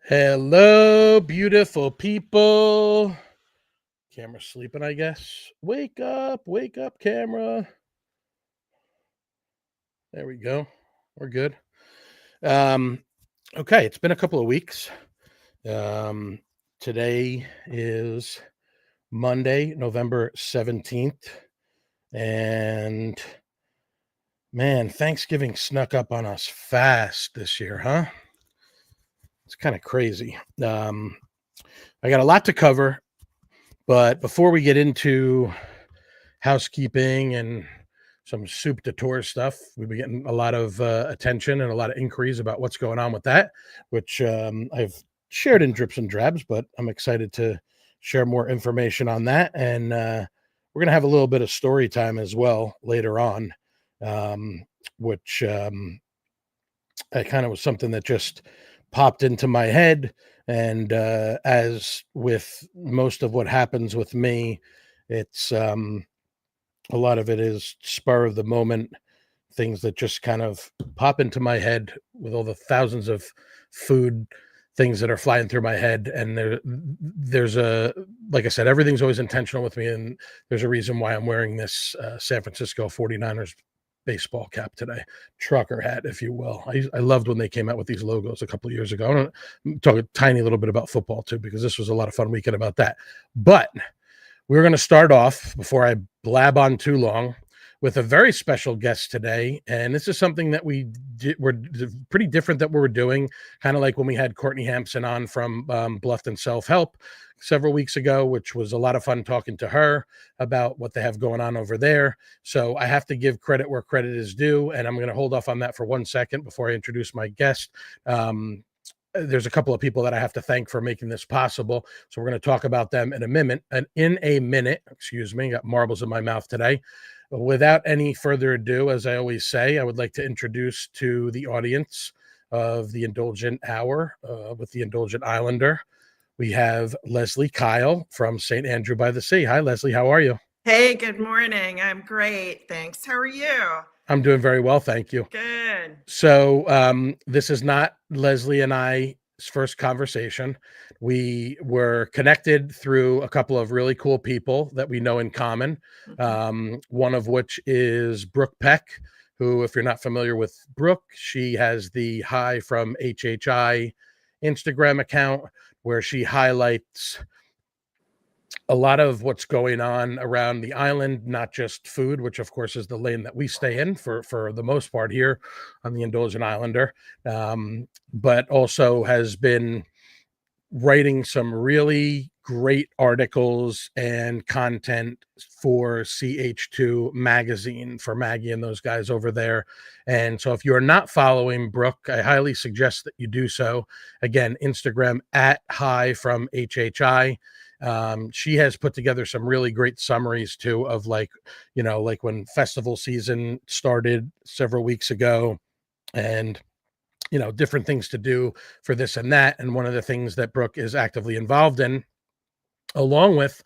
Hello, beautiful people. Camera's sleeping, I guess. Wake up, camera. There we go. We're good. Okay, it's been a couple of weeks. Today is Monday, November 17th. And man, Thanksgiving snuck up on us fast this year, huh? It's kind of crazy. I got a lot to cover, but before we get into housekeeping and some soup to tour stuff, we've been getting a lot of attention and a lot of inquiries about what's going on with that, which I've shared in drips and drabs, but I'm excited to share more information on that. And we're going to have a little bit of story time as well later on, which I kind of was something that just popped into my head. And as with most of what happens with me, it's a lot of it is spur of the moment, things that just kind of pop into my head with all the thousands of food things that are flying through my head. And there's a, like I said, everything's always intentional with me. And there's a reason why I'm wearing this San Francisco 49ers baseball cap today, trucker hat, if you will. I loved when they came out with these logos a couple of years ago. I'm talk a tiny little bit about football too, because this was a lot of fun weekend about that. But we're going to start off, before I blab on too long, with a very special guest today. And this is something that we're pretty different that we're doing, kind of like when we had Courtney Hampson on from Bluffton Self-Help several weeks ago, which was a lot of fun talking to her about what they have going on over there. So I have to give credit where credit is due, and I'm going to hold off on that for 1 second before I introduce my guest. There's a couple of people that I have to thank for making this possible. So we're going to talk about them in a minute. Excuse me, got marbles in my mouth today. Without any further ado, as I always say, I would like to introduce to the audience of the Indulgent Hour with the Indulgent Islander. We have Lesley Kyle from St. Andrew by the Sea. Hi, Lesley. How are you? Hey, good morning. I'm great. Thanks. How are you? I'm doing very well. Thank you. Good. So this is not Lesley and I's first conversation. We were connected through a couple of really cool people that we know in common. One of which is Brooke Peck, who, if you're not familiar with Brooke, she has the Hi from HHI Instagram account where she highlights a lot of what's going on around the island, not just food, which of course is the lane that we stay in for the most part here on the Indulgent Islander, but also has been writing some really great articles and content for CH2 magazine for Maggie and those guys over there. And so if you're not following Brooke, I highly suggest that you do so. Again, Instagram at Hi from HHI. She has put together some really great summaries too of like when festival season started several weeks ago, and different things to do for this and that. And one of the things that Brooke is actively involved in, along with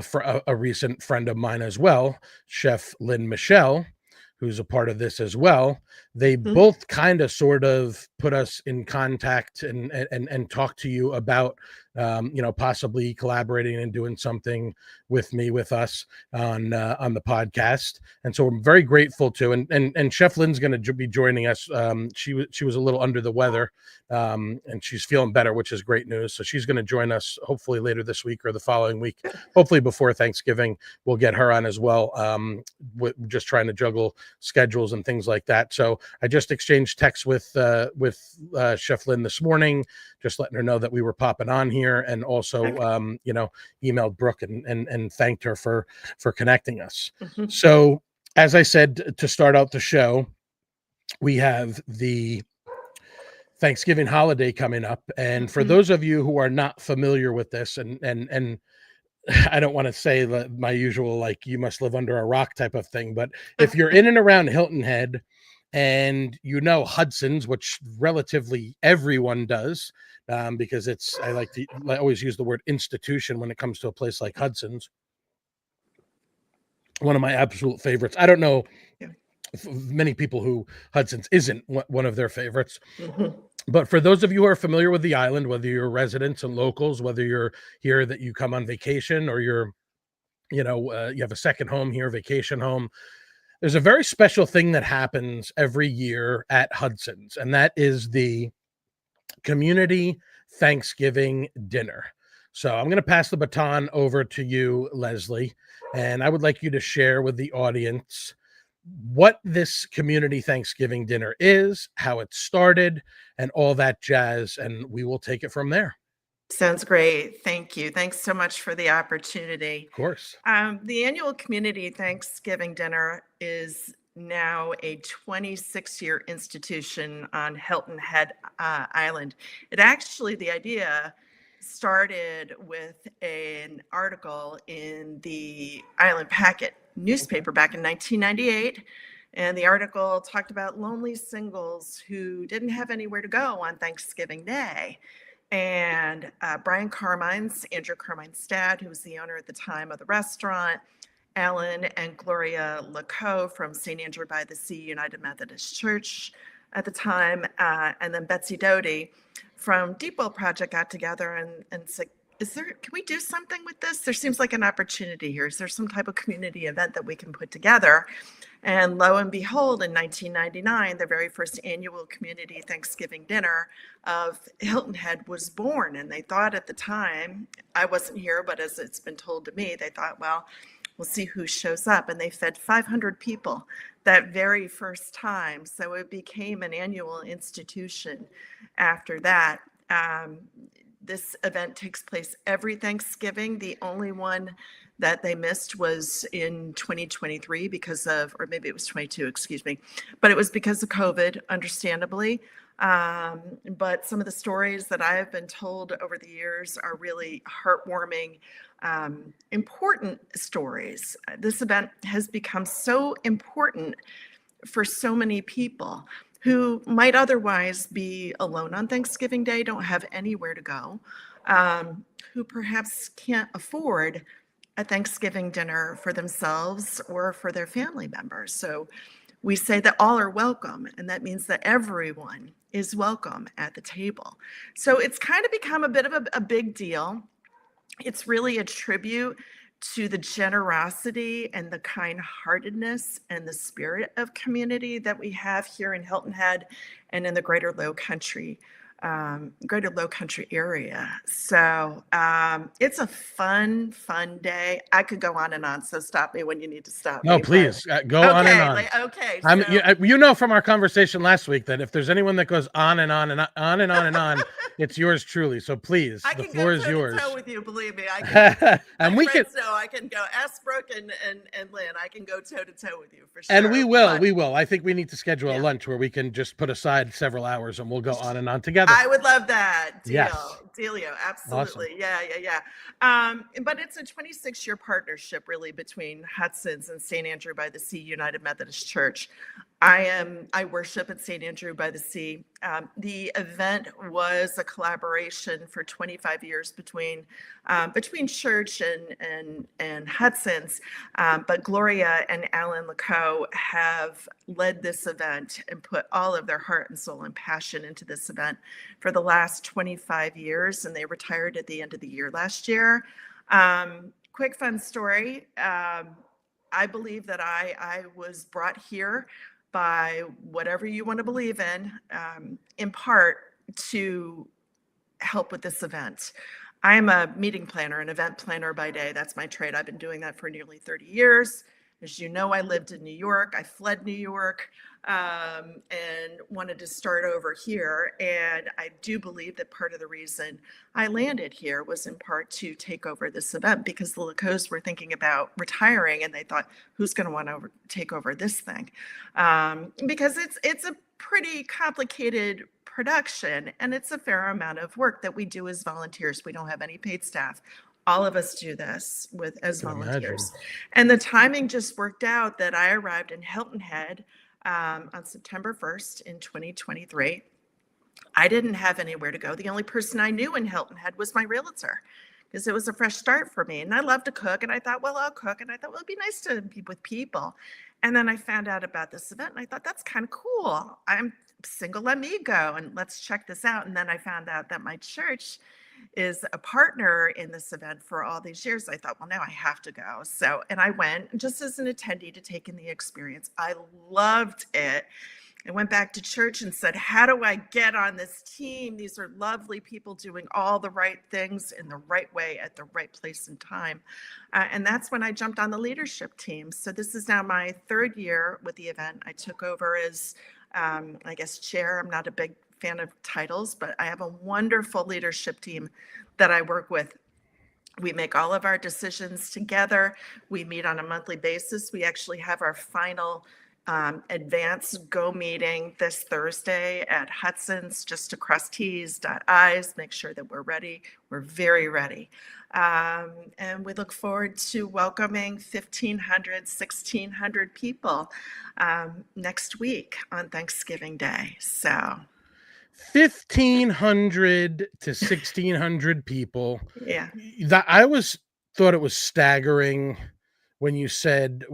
for a recent friend of mine as well, Chef Lynn Michelle, who's a part of this as well. They both kind of sort of put us in contact and talk to you about possibly collaborating and doing something with us on the podcast. And so I'm very grateful to, and Chef Lynn's going to be joining us. She was a little under the weather, and she's feeling better, which is great news. So she's going to join us hopefully later this week or the following week, hopefully before Thanksgiving. We'll get her on as well. We're just trying to juggle schedules and things like that. So I just exchanged texts with Chef Lynn this morning, just letting her know that we were popping on here, and also emailed Brooke and thanked her for connecting us. So as I said, to start out the show, we have the Thanksgiving holiday coming up, and for those of you who are not familiar with this, and I don't want to say my usual, like, you must live under a rock type of thing, but if you're in and around Hilton Head and Hudson's, which relatively everyone does, because I always use the word institution when it comes to a place like Hudson's. One of my absolute favorites. I don't know many people who Hudson's isn't one of their favorites. But for those of you who are familiar with the island, whether you're residents and locals, whether you're here that you come on vacation, or you have a second home here, vacation home, there's a very special thing that happens every year at Hudson's, and that is the community Thanksgiving dinner. So I'm going to pass the baton over to you, Lesley, and I would like you to share with the audience what this community Thanksgiving dinner is, how it started, and all that jazz, and we will take it from there. Sounds great. Thank you. Thanks so much for the opportunity. Of course. The annual community Thanksgiving dinner is now a 26-year institution on Hilton Head Island. The idea started with an article in the Island Packet newspaper back in 1998. And the article talked about lonely singles who didn't have anywhere to go on Thanksgiving Day. And Andrew Carmine's dad, who was the owner at the time of the restaurant, Alan and Gloria Laco from St. Andrew by the Sea United Methodist Church at the time, and then Betsy Doty from Deep Well Project got together and said, can we do something with this? There seems like an opportunity here. Is there some type of community event that we can put together? And lo and behold, in 1999, the very first annual community Thanksgiving dinner of Hilton Head was born. And they thought at the time, I wasn't here, but as it's been told to me, they thought, well, we'll see who shows up. And they fed 500 people that very first time. So it became an annual institution after that. This event takes place every Thanksgiving. The only one that they missed was in 2023 or maybe it was 22, excuse me. But it was because of COVID, understandably. But some of the stories that I have been told over the years are really heartwarming, important stories. This event has become so important for so many people who might otherwise be alone on Thanksgiving Day, don't have anywhere to go, who perhaps can't afford a Thanksgiving dinner for themselves or for their family members. So we say that all are welcome, and that means that everyone is welcome at the table. So it's kind of become a bit of a big deal. It's really a tribute to the generosity and the kind-heartedness and the spirit of community that we have here in Hilton Head and in the greater Low Country area. So it's a fun day. I could go on and on, so stop me when you need to stop me. No, please go on and on. Okay. From our conversation last week that if there's anyone that goes on and on and on and on and on, it's yours truly. So please, the floor is yours. I can go toe to toe with you, believe me. I can. And we can. So I can go. Ask Brooke and Lynn. I can go toe to toe with you for sure. And we will. I think we need to schedule a lunch where we can just put aside several hours and we'll go on and on together. I would love that. Yes. Dealio, absolutely. Awesome. Yeah. But it's a 26-year partnership really between Hudson's and St. Andrew by the Sea United Methodist Church. I worship at St. Andrew by the Sea. The event was a collaboration for 25 years between church and Hudson's. But Gloria and Alan Laco have led this event and put all of their heart and soul and passion into this event for the last 25 years. And they retired at the end of the year last year. Quick fun story. I believe that I was brought here by whatever you want to believe in part to help with this event. I'm a meeting planner, an event planner by day. That's my trade. I've been doing that for nearly 30 years. As you know, I lived in New York. I fled New York and wanted to start over here. And I do believe that part of the reason I landed here was in part to take over this event because the Lacos were thinking about retiring and they thought, who's going to want to take over this thing? Because it's a pretty complicated production and it's a fair amount of work that we do as volunteers. We don't have any paid staff. All of us do this as volunteers. And the timing just worked out that I arrived in Hilton Head on September 1st in 2023. I didn't have anywhere to go. The only person I knew in Hilton Head was my realtor because it was a fresh start for me. And I love to cook. And I thought, well, I'll cook. And I thought, well, it'd be nice to be with people. And then I found out about this event and I thought, that's kind of cool. I'm single, let me go and let's check this out. And then I found out that my church is a partner in this event for all these years. I thought, well, now I have to go. So, and I went just as an attendee to take in the experience. I loved it. I went back to church and said, how do I get on this team? These are lovely people doing all the right things in the right way at the right place and time. And that's when I jumped on the leadership team. So this is now my third year with the event. I took over as, I guess, chair. I'm not a big fan of titles, but I have a wonderful leadership team that I work with. We make all of our decisions together. We meet on a monthly basis. We actually have our final advance go meeting this Thursday at Hudson's, just to cross T's, dot I's, make sure that we're ready. We're very ready. And we look forward to welcoming 1,500, 1,600 people next week on Thanksgiving Day. So 1,500 to 1,600 people. yeah. That I always thought it was staggering when you said,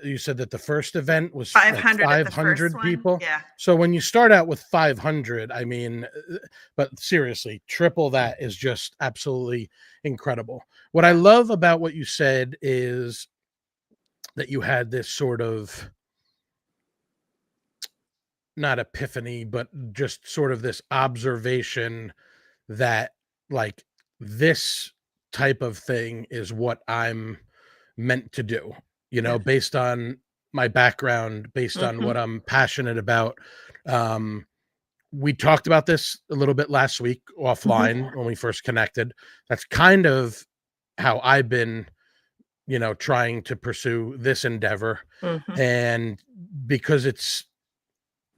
you said that the first event was 500 like at the first 500 one. people. Yeah. So when you start out with 500, I mean, but seriously, triple that is just absolutely incredible. What I love about what you said is that you had this sort of, not epiphany, but just sort of this observation that, like, this type of thing is what I'm meant to do, Yeah. based on my background, based on what I'm passionate about. Um, we talked about this a little bit last week offline when we first connected. That's kind of how I've been, trying to pursue this endeavor. And because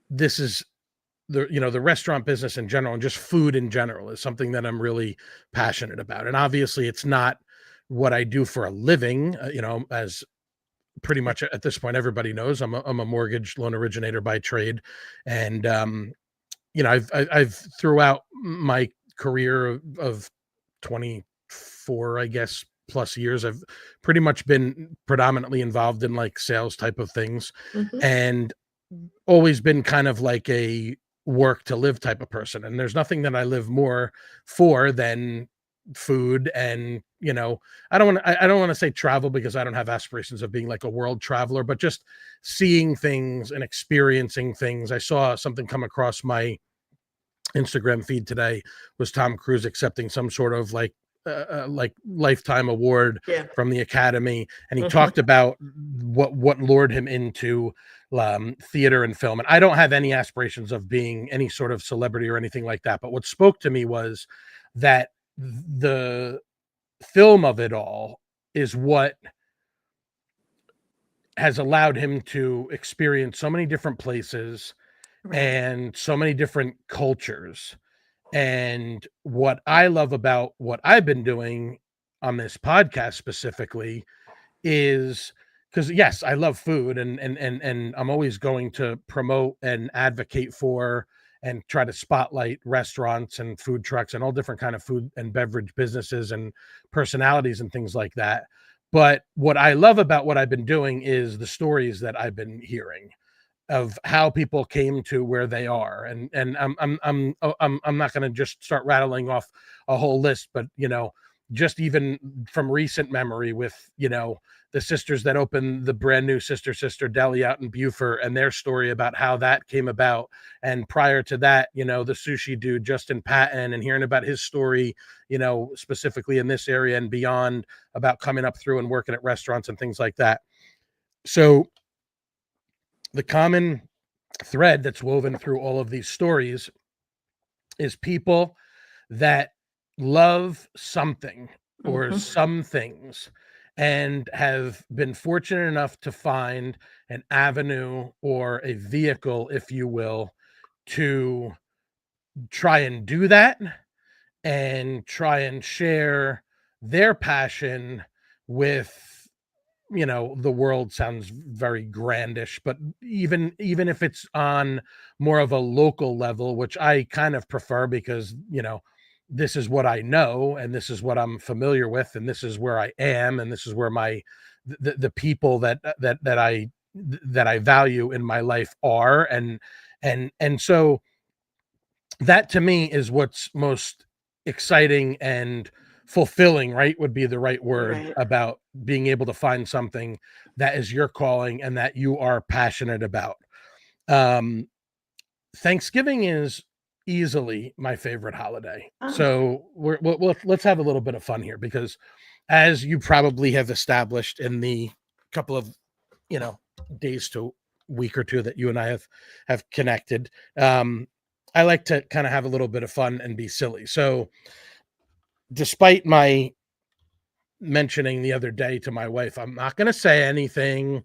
this is the restaurant business in general, and just food in general, is something that I'm really passionate about. And obviously it's not what I do for a living, as pretty much at this point everybody knows. I'm a mortgage loan originator by trade. And I've throughout my career of 24, I guess, plus years, I've pretty much been predominantly involved in like sales type of things, and always been kind of like a work to live type of person. And there's nothing that I live more for than food. And I don't want to say travel, because I don't have aspirations of being like a world traveler, but just seeing things and experiencing things. I saw something come across my Instagram feed today, was Tom Cruise accepting some sort of like lifetime award from the Academy, and he talked about what lured him into theater and film. And I don't have any aspirations of being any sort of celebrity or anything like that, but what spoke to me was that the film of it all is what has allowed him to experience so many different places and so many different cultures. And what I love about what I've been doing on this podcast specifically is, because yes, I love food, and I'm always going to promote and advocate for and try to spotlight restaurants and food trucks and all different kind of food and beverage businesses and personalities and things like that. But what I love about what I've been doing is the stories that I've been hearing of how people came to where they are. And I'm not going to just start rattling off a whole list, but just even from recent memory with the sisters that opened the brand new Sister Deli out in Beaufort, and their story about how that came about. And prior to that, the sushi dude Justin Patton, and hearing about his story, specifically in this area and beyond, about coming up through and working at restaurants and things like that. So the common thread that's woven through all of these stories is people that love something or some things, and have been fortunate enough to find an avenue or a vehicle, if you will, to try and do that and try and share their passion with the world sounds very grandish, but even if it's on more of a local level, which I kind of prefer because, this is what I know and this is what I'm familiar with and this is where I am and this is where the people that I value in my life are, and so that to me is what's most exciting and fulfilling, right, would be the right word, Right. about being able to find something that is your calling and that you are passionate about. um Thanksgiving is easily my favorite holiday. Oh, So let's have a little bit of fun here, because as you probably have established in the couple of, you know, days to week or two that you and I have connected, I like to kind of have a little bit of fun and be silly. So despite my mentioning the other day to my wife, I'm not going to say anything.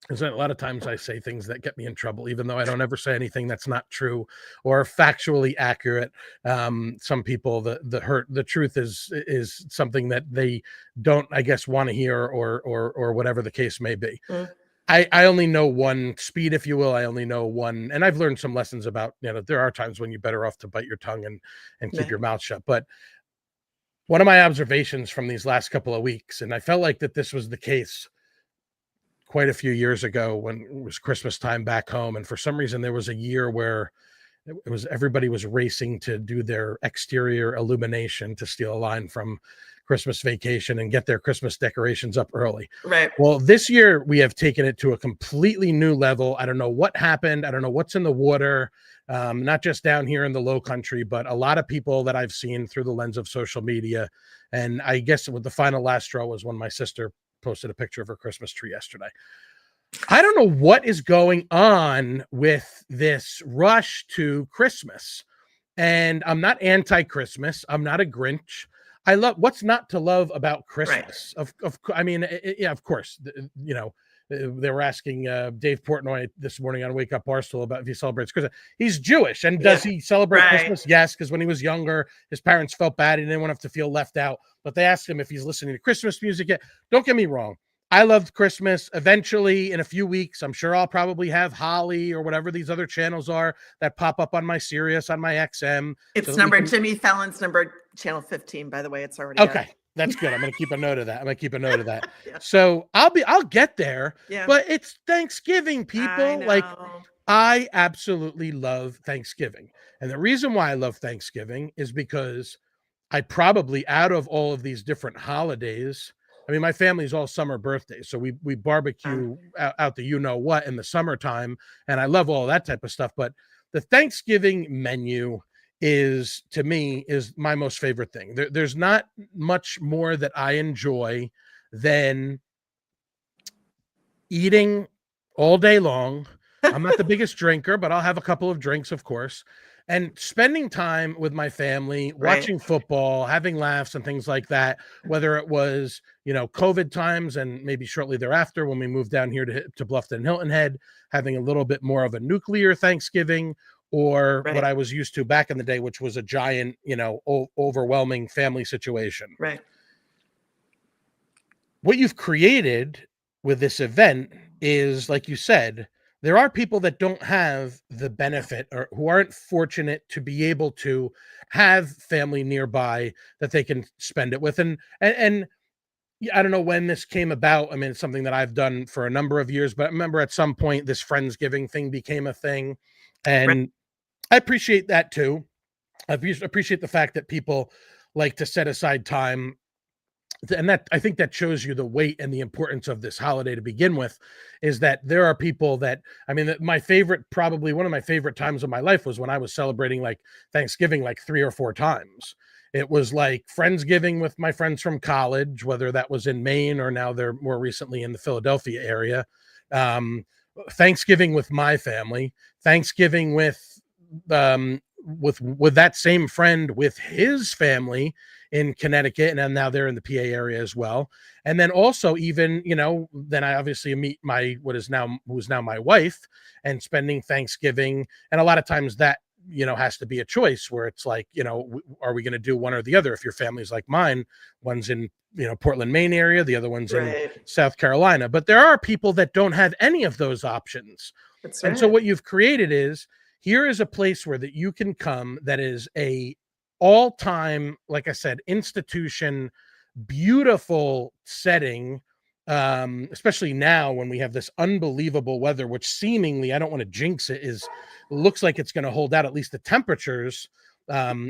Because a lot of times I say things that get me in trouble, even though I don't ever say anything that's not true or factually accurate. Some people, the truth is something that they don't, I guess, want to hear, or whatever the case may be. mm, I only know one speed, if you will. I only know one, and I've learned some lessons about, there are times when you're better off to bite your tongue and keep right. your mouth shut. But one of my observations from these last couple of weeks, and I felt like that this was the case quite a few years ago when it was Christmas time back home, and for some reason there was a year where it was everybody was racing to do their exterior illumination, to steal a line from Christmas Vacation, and get their Christmas decorations up early. Right. Well, this year we have taken it to a completely new level. I don't know what happened. I don't know what's in the water. Not just down here in the low country, but a lot of people that I've seen through the lens of social media. And I guess with the final last straw was when my sister posted a picture of her Christmas tree yesterday. I don't know what is going on with this rush to Christmas. And I'm not anti-Christmas. I'm not a Grinch. I love, what's not to love about Christmas. I mean, yeah, of course, they were asking Dave Portnoy this morning on Wake Up Barstool about if he celebrates Christmas. He's Jewish, and does he celebrate Christmas? Yes, because when he was younger, his parents felt bad. He didn't want to have to feel left out. But they asked him if he's listening to Christmas music yet. Don't get me wrong. I loved Christmas. Eventually, in a few weeks, I'm sure I'll probably have Holly or whatever these other channels are that pop up on my Sirius, on my XM. It's number Jimmy Fallon's number, channel 15, by the way. It's already okay. That's good. I'm going to keep a note of that. Yeah. So I'll get there, Yeah. but it's Thanksgiving, people. Like, I absolutely love Thanksgiving. And the reason why I love Thanksgiving is because I probably, out of all of these different holidays, I mean, my family's all summer birthdays. So we barbecue out the, what, in the summertime. And I love all that type of stuff. But the Thanksgiving menu is, to me, is my most favorite thing. There's not much more that I enjoy than eating all day long. I'm not the biggest drinker, but I'll have a couple of drinks, of course, and spending time with my family, watching football, having laughs and things like that, whether it was, COVID times and maybe shortly thereafter when we moved down here to Bluffton and Hilton Head, having a little bit more of a nuclear Thanksgiving, or what I was used to back in the day, which was a giant, overwhelming family situation. Right. What you've created with this event is, like you said, there are people that don't have the benefit, or who aren't fortunate to be able to have family nearby that they can spend it with. And I don't know when this came about. I mean, it's something that I've done for a number of years, but I remember at some point this Friendsgiving thing became a thing. And I appreciate that too. I appreciate the fact that people like to set aside time. And that, I think that shows you the weight and the importance of this holiday to begin with, is that there are people that, I mean, probably one of my favorite times of my life was when I was celebrating like Thanksgiving like 3 or 4 times. It was like Friendsgiving with my friends from college, whether that was in Maine or now they're more recently in the Philadelphia area. Thanksgiving with my family, Thanksgiving with that same friend with his family in Connecticut, and then now they're in the PA area as well. And then also even, then I obviously meet who's now my wife, and spending Thanksgiving. And a lot of times that has to be a choice where it's like, are we going to do one or the other? If your family's like mine, one's in, Portland, Maine area, the other one's in Right. South Carolina. But there are people that don't have any of those options. That's And so right. what you've created is, here is a place where that you can come that is a all-time, like I said, institution, beautiful setting, especially now when we have this unbelievable weather, which seemingly, I don't want to jinx it, looks like it's going to hold out at least the temperatures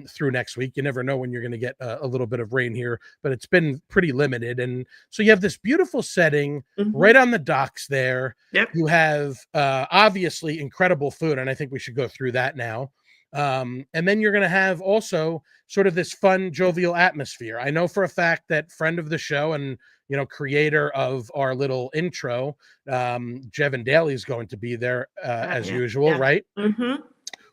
through next week. You never know when you're going to get a little bit of rain here, but it's been pretty limited. And so you have this beautiful setting right on the docks there. Yep. You have obviously incredible food, and I think we should go through that now. And then you're going to have also sort of this fun, jovial atmosphere. I know for a fact that friend of the show and creator of our little intro, Jevin Daly, is going to be there as usual, right?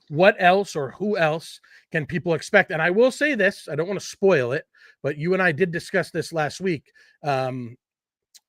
What else or who else can people expect? And I will say this, I don't want to spoil it, but you and I did discuss this last week. I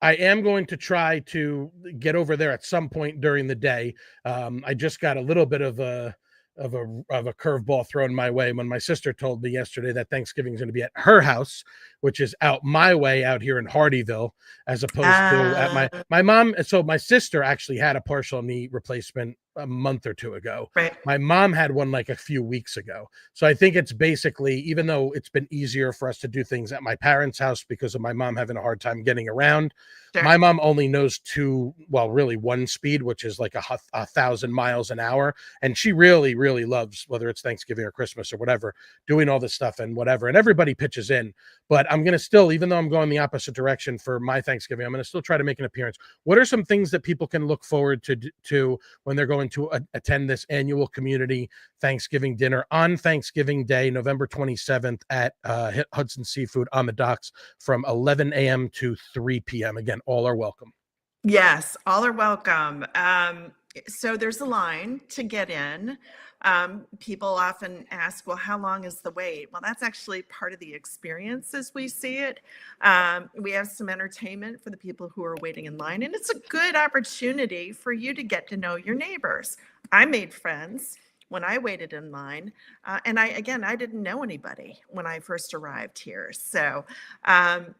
am going to try to get over there at some point during the day. I just got a little bit of a curveball thrown my way when my sister told me yesterday that Thanksgiving is going to be at her house, which is out my way out here in Hardyville, as opposed to at my mom. So my sister actually had a partial knee replacement a month or two ago. Right. My mom had one like a few weeks ago. So I think it's basically, even though it's been easier for us to do things at my parents' house because of my mom having a hard time getting around, Sure. My mom only knows really one speed, which is like 1,000 miles an hour. And she really, really loves, whether it's Thanksgiving or Christmas or whatever, doing all this stuff and whatever. And everybody pitches in. But I'm going to still, even though I'm going the opposite direction for my Thanksgiving, I'm going to still try to make an appearance. What are some things that people can look forward to when they're going to attend this annual community Thanksgiving dinner on Thanksgiving Day, November 27th at Hudson Seafood on the docks from 11 a.m. to 3 p.m. Again, all are welcome. Yes, all are welcome. So there's a line to get in. People often ask, well, how long is the wait? Well, that's actually part of the experience as we see it. We have some entertainment for the people who are waiting in line, and it's a good opportunity for you to get to know your neighbors. I made friends when I waited in line. And I didn't know anybody when I first arrived here. So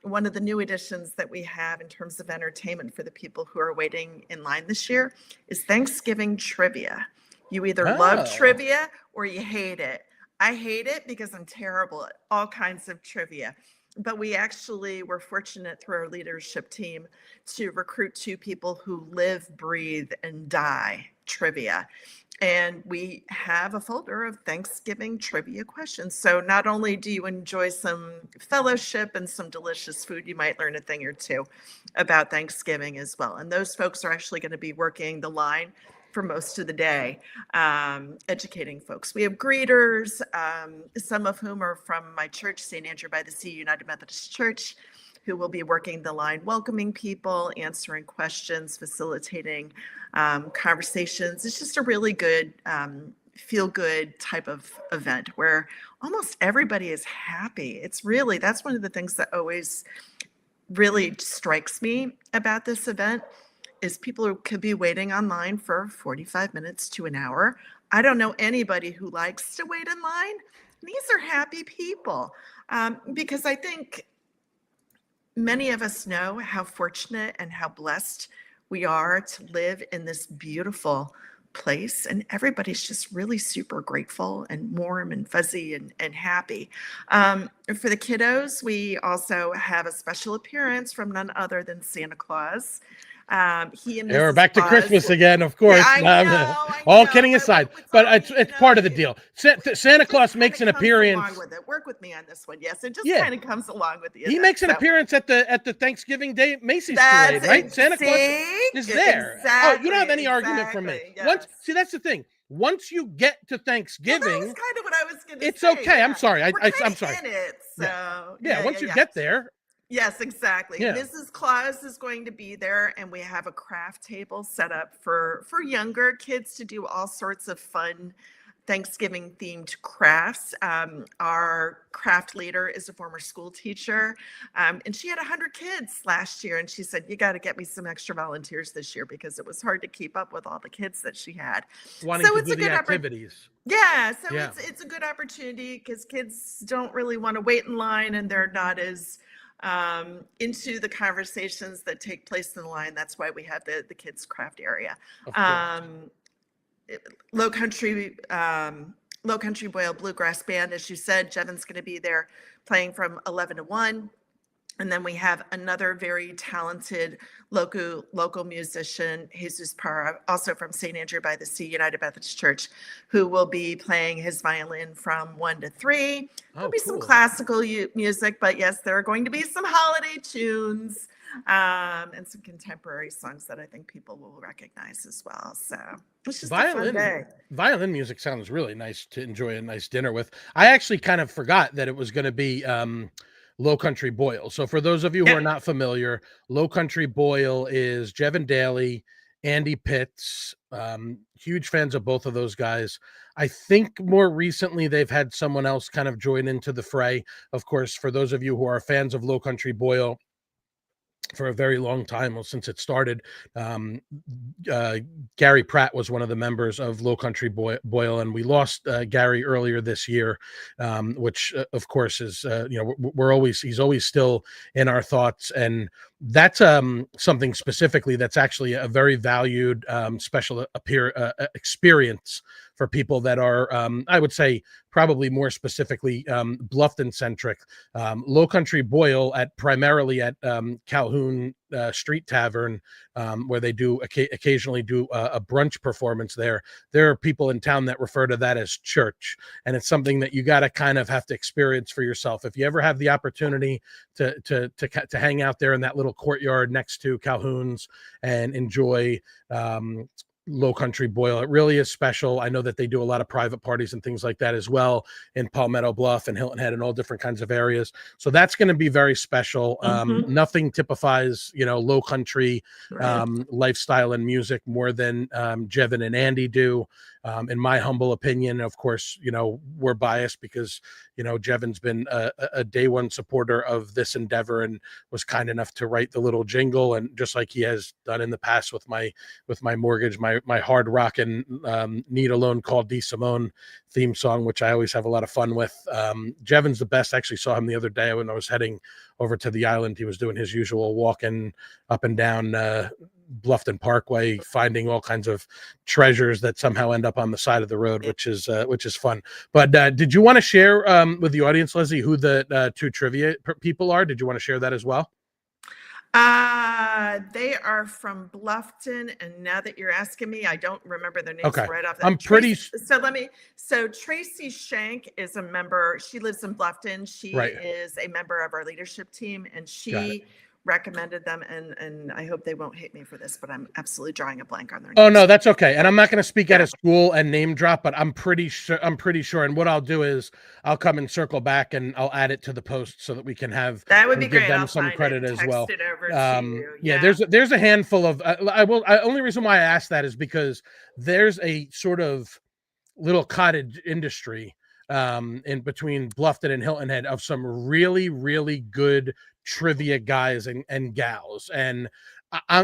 one of the new additions that we have in terms of entertainment for the people who are waiting in line this year is Thanksgiving trivia. You either love trivia or you hate it. I hate it because I'm terrible at all kinds of trivia. But we actually were fortunate through our leadership team to recruit 2 people who live, breathe, and die trivia. And we have a folder of Thanksgiving trivia questions. So not only do you enjoy some fellowship and some delicious food, you might learn a thing or two about Thanksgiving as well. And those folks are actually going to be working the line for most of the day, educating folks. We have greeters, some of whom are from my church, St. Andrew by the Sea United Methodist Church, who will be working the line, welcoming people, answering questions, facilitating conversations. It's just a really good, feel-good type of event where almost everybody is happy. It's really, that's one of the things that always really strikes me about this event is people who could be waiting online for 45 minutes to an hour. I don't know anybody who likes to wait in line. These are happy people because I think many of us know how fortunate and how blessed we are to live in this beautiful place, and everybody's just really super grateful and warm and fuzzy and happy. For the kiddos, we also have a special appearance from none other than Santa Claus. He and We're Mrs. back to Claus. Christmas again, of course. I All know, kidding aside, but it's part of the deal. Santa Claus makes an appearance. Along with it. Work with me on this one. Yes, it just Yeah. kind of comes along with the event. He makes an appearance at the Thanksgiving Day Macy's parade, right? Santa Claus is there. Exactly, You don't have any argument from me. Yes. See, that's the thing. Once you get to Thanksgiving, that was kind of what I was going to say. it's okay. Yeah. I'm sorry. I'm sorry. In it, so Once you get there. Yes, exactly. Yeah. Mrs. Claus is going to be there, and we have a craft table set up for younger kids to do all sorts of fun Thanksgiving themed crafts. Our craft leader is a former school teacher, and she had 100 kids last year. And she said, "You got to get me some extra volunteers this year because it was hard to keep up with all the kids that she had." Wanting So to it's do a the good activities. Yeah, so Yeah. it's a good opportunity because kids don't really want to wait in line, and they're not as into the conversations that take place in the line. That's why we have the kids craft area. Of course. Low Country Low Country Boyle Bluegrass Band, as you said, Jevin's going to be there playing from 11 to 1. And then we have another very talented local musician, Jesus Parra, also from St. Andrew by the Sea United Methodist Church, who will be playing his violin from 1 to 3. There'll be some classical music, but yes, there are going to be some holiday tunes and some contemporary songs that I think people will recognize as well. So it's just a fun day. Violin music sounds really nice to enjoy a nice dinner with. I actually kind of forgot that it was going to be Low Country Boyle. So for those of you who are not familiar, Low Country Boyle is Jevin Daly, Andy Pitts, huge fans of both of those guys. I think more recently they've had someone else kind of join into the fray. Of course, for those of you who are fans of Low Country Boyle, for a very long time, well, since it started, Gary Pratt was one of the members of Low Country Boyle, and we lost Gary earlier this year, which of course is he's always still in our thoughts, and that's something specifically that's actually a very valued special experience for people that are, I would say, probably more specifically Bluffton centric. Low Country Boyle primarily at Calhoun Street Tavern, where they do occasionally do a brunch performance there. There are people in town that refer to that as church, and it's something that you got to kind of have to experience for yourself. If you ever have the opportunity to hang out there in that little courtyard next to Calhoun's and enjoy Low Country Boyle, it really is special. I know that they do a lot of private parties and things like that as well in Palmetto Bluff and Hilton Head and all different kinds of areas. So that's going to be very special. Nothing typifies, low country lifestyle and music more than Jevin and Andy do. In my humble opinion, of course, we're biased because, Jevin's been a day one supporter of this endeavor and was kind enough to write the little jingle. And just like he has done in the past with my mortgage, my hard rock and Need Alone Called D Simone theme song, which I always have a lot of fun with. Jevin's the best. I actually saw him the other day when I was heading over to the island. He was doing his usual walking up and down Bluffton Parkway, finding all kinds of treasures that somehow end up on the side of the road, which is fun. But did you want to share with the audience, Lesley, who the two trivia people are? Did you want to share that as well? They are from Bluffton, and now that you're asking me, I don't remember their names right off. So Tracy Shank is a member. She lives in Bluffton. She is a member of our leadership team, and she recommended them, and I hope they won't hate me for this, but I'm absolutely drawing a blank on their names. Oh no, that's okay. And I'm not going to speak at a school and name drop, but I'm pretty sure. And what I'll do is I'll come and circle back and I'll add it to the post so that we can have that would be give great. them I'll some credit as well. Text it over to you. Yeah, there's a handful of. Only reason why I asked that is because there's a sort of little cottage industry in between Bluffton and Hilton Head of some really, really good trivia guys and gals. And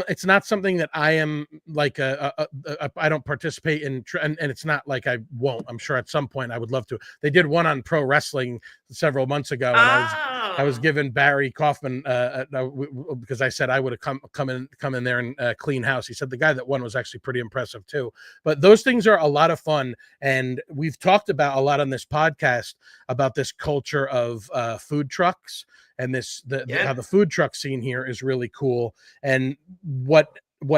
it's not something that I am like I don't participate in, and it's not like I won't. I'm sure at some point I would love to. They did one on pro wrestling several months ago, and I was giving Barry Kaufman because I said I would have come in there and clean house. He said the guy that won was actually pretty impressive too. But those things are a lot of fun, and we've talked about a lot on this podcast about this culture of food trucks. And how the food truck scene here is really cool. And what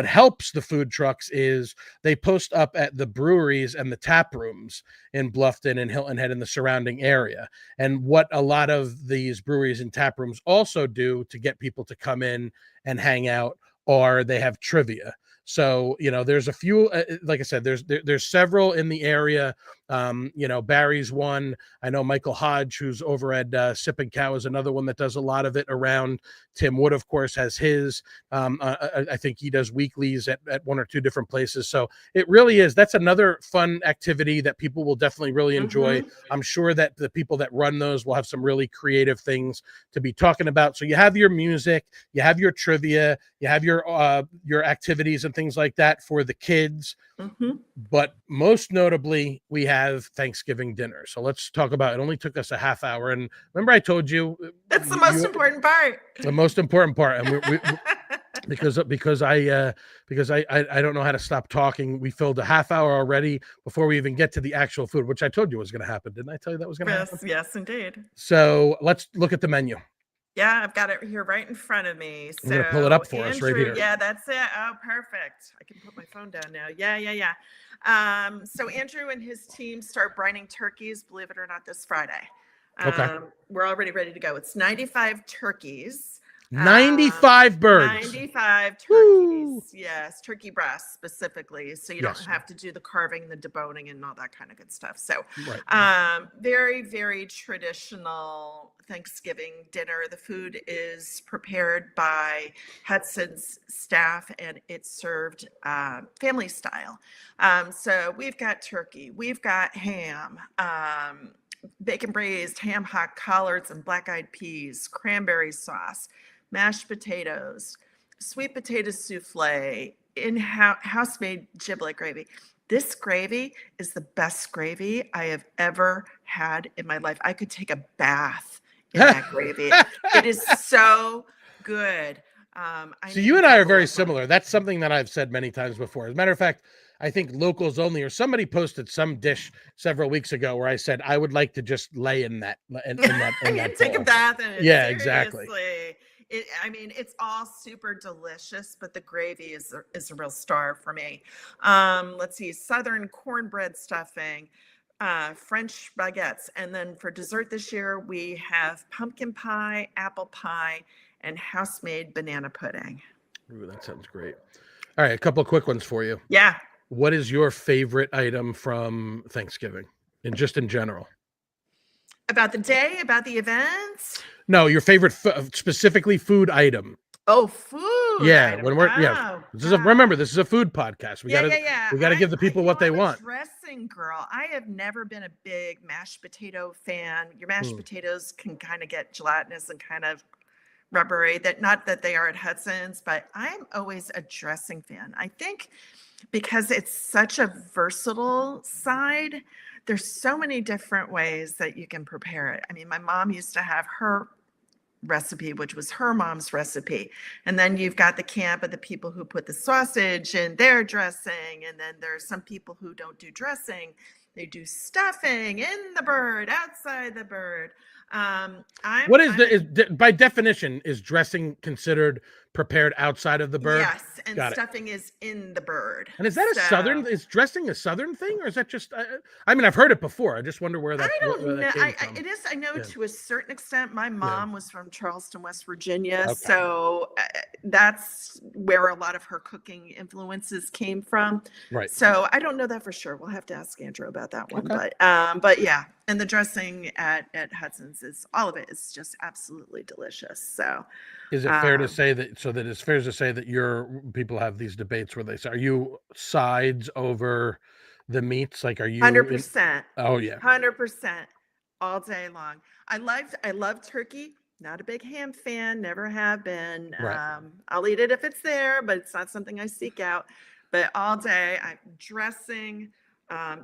helps the food trucks is they post up at the breweries and the tap rooms in Bluffton and Hilton Head in the surrounding area. And what a lot of these breweries and tap rooms also do to get people to come in and hang out are they have trivia. So, there's a few, like I said, there's several in the area. Barry's one. I know Michael Hodge, who's over at Sip and Cow, is another one that does a lot of it around. Tim Wood, of course, has his. I think he does weeklies at one or two different places. So it really is. That's another fun activity that people will definitely really enjoy. I'm sure that the people that run those will have some really creative things to be talking about. So you have your music, you have your trivia, you have your activities and things like that for the kids. But most notably, we have Thanksgiving dinner. So let's talk about it. It only took us a half hour. And remember, I told you that's the most important part. The most important part. And we because I don't know how to stop talking. We filled a half hour already before we even get to the actual food, which I told you was going to happen. Didn't I tell you that was going to happen? Yes, indeed. So let's look at the menu. Yeah, I've got it here right in front of me. So I'm going to pull it up for us right here. Yeah, that's it. Oh, perfect. I can put my phone down now. Yeah. So Andrew and his team start brining turkeys, believe it or not, this Friday. Okay. We're already ready to go. It's 95 turkeys. 95 birds. 95 turkeys. Woo! Yes, turkey breasts specifically. So you don't have to do the carving, the deboning, and all that kind of good stuff. So very, very traditional Thanksgiving dinner. The food is prepared by Hudson's staff and it's served family style. So we've got turkey, we've got ham, bacon braised, ham hock collards and black-eyed peas, cranberry sauce, mashed potatoes, sweet potato souffle, house-made giblet gravy. This gravy is the best gravy I have ever had in my life. I could take a bath in that gravy. It is so good. So you and I are very similar. That's something that I've said many times before. As a matter of fact, I think Locals Only or somebody posted some dish several weeks ago where I said I would like to just lay in that take a bath in it. Yeah, seriously. Exactly. It's all super delicious, but the gravy is a real star for me. Let's see, Southern cornbread stuffing, French baguettes, and then for dessert this year we have pumpkin pie, apple pie, and house-made banana pudding. Ooh, that sounds great. All right, a couple of quick ones for you. Yeah. What is your favorite item from Thanksgiving, and just in general? About the day, about the events? No, your favorite specifically food item. Oh, food. Yeah, item. when we're remember, this is a food podcast. We gotta give the people what they want. Dressing girl. I have never been a big mashed potato fan. Your mashed potatoes can kind of get gelatinous and kind of rubbery. Not that they are at Hudson's, but I'm always a dressing fan. I think because it's such a versatile side, there's so many different ways that you can prepare it. I mean, my mom used to have her recipe, which was her mom's recipe. And then you've got the camp of the people who put the sausage in their dressing. And then there's some people who don't do dressing. They do stuffing in the bird, outside the bird. By definition, is dressing considered prepared outside of the bird? Yes, and stuffing is in the bird. And is that is dressing a Southern thing, or is that just? I mean, I've heard it before. I just wonder where that. I don't know. It is. I know to a certain extent. My mom was from Charleston, West Virginia, so that's where a lot of her cooking influences came from. Right. So I don't know that for sure. We'll have to ask Andrew about that one. Okay. But yeah, and the dressing at Hudson's all of it is just absolutely delicious. So. Is it fair to say that? So that it's fair to say that your people have these debates where they say, "Are you sides over the meats? Like, are you 100%? Oh yeah, 100% all day long. I love turkey. Not a big ham fan. Never have been. Right. I'll eat it if it's there, but it's not something I seek out. But all day, I'm dressing,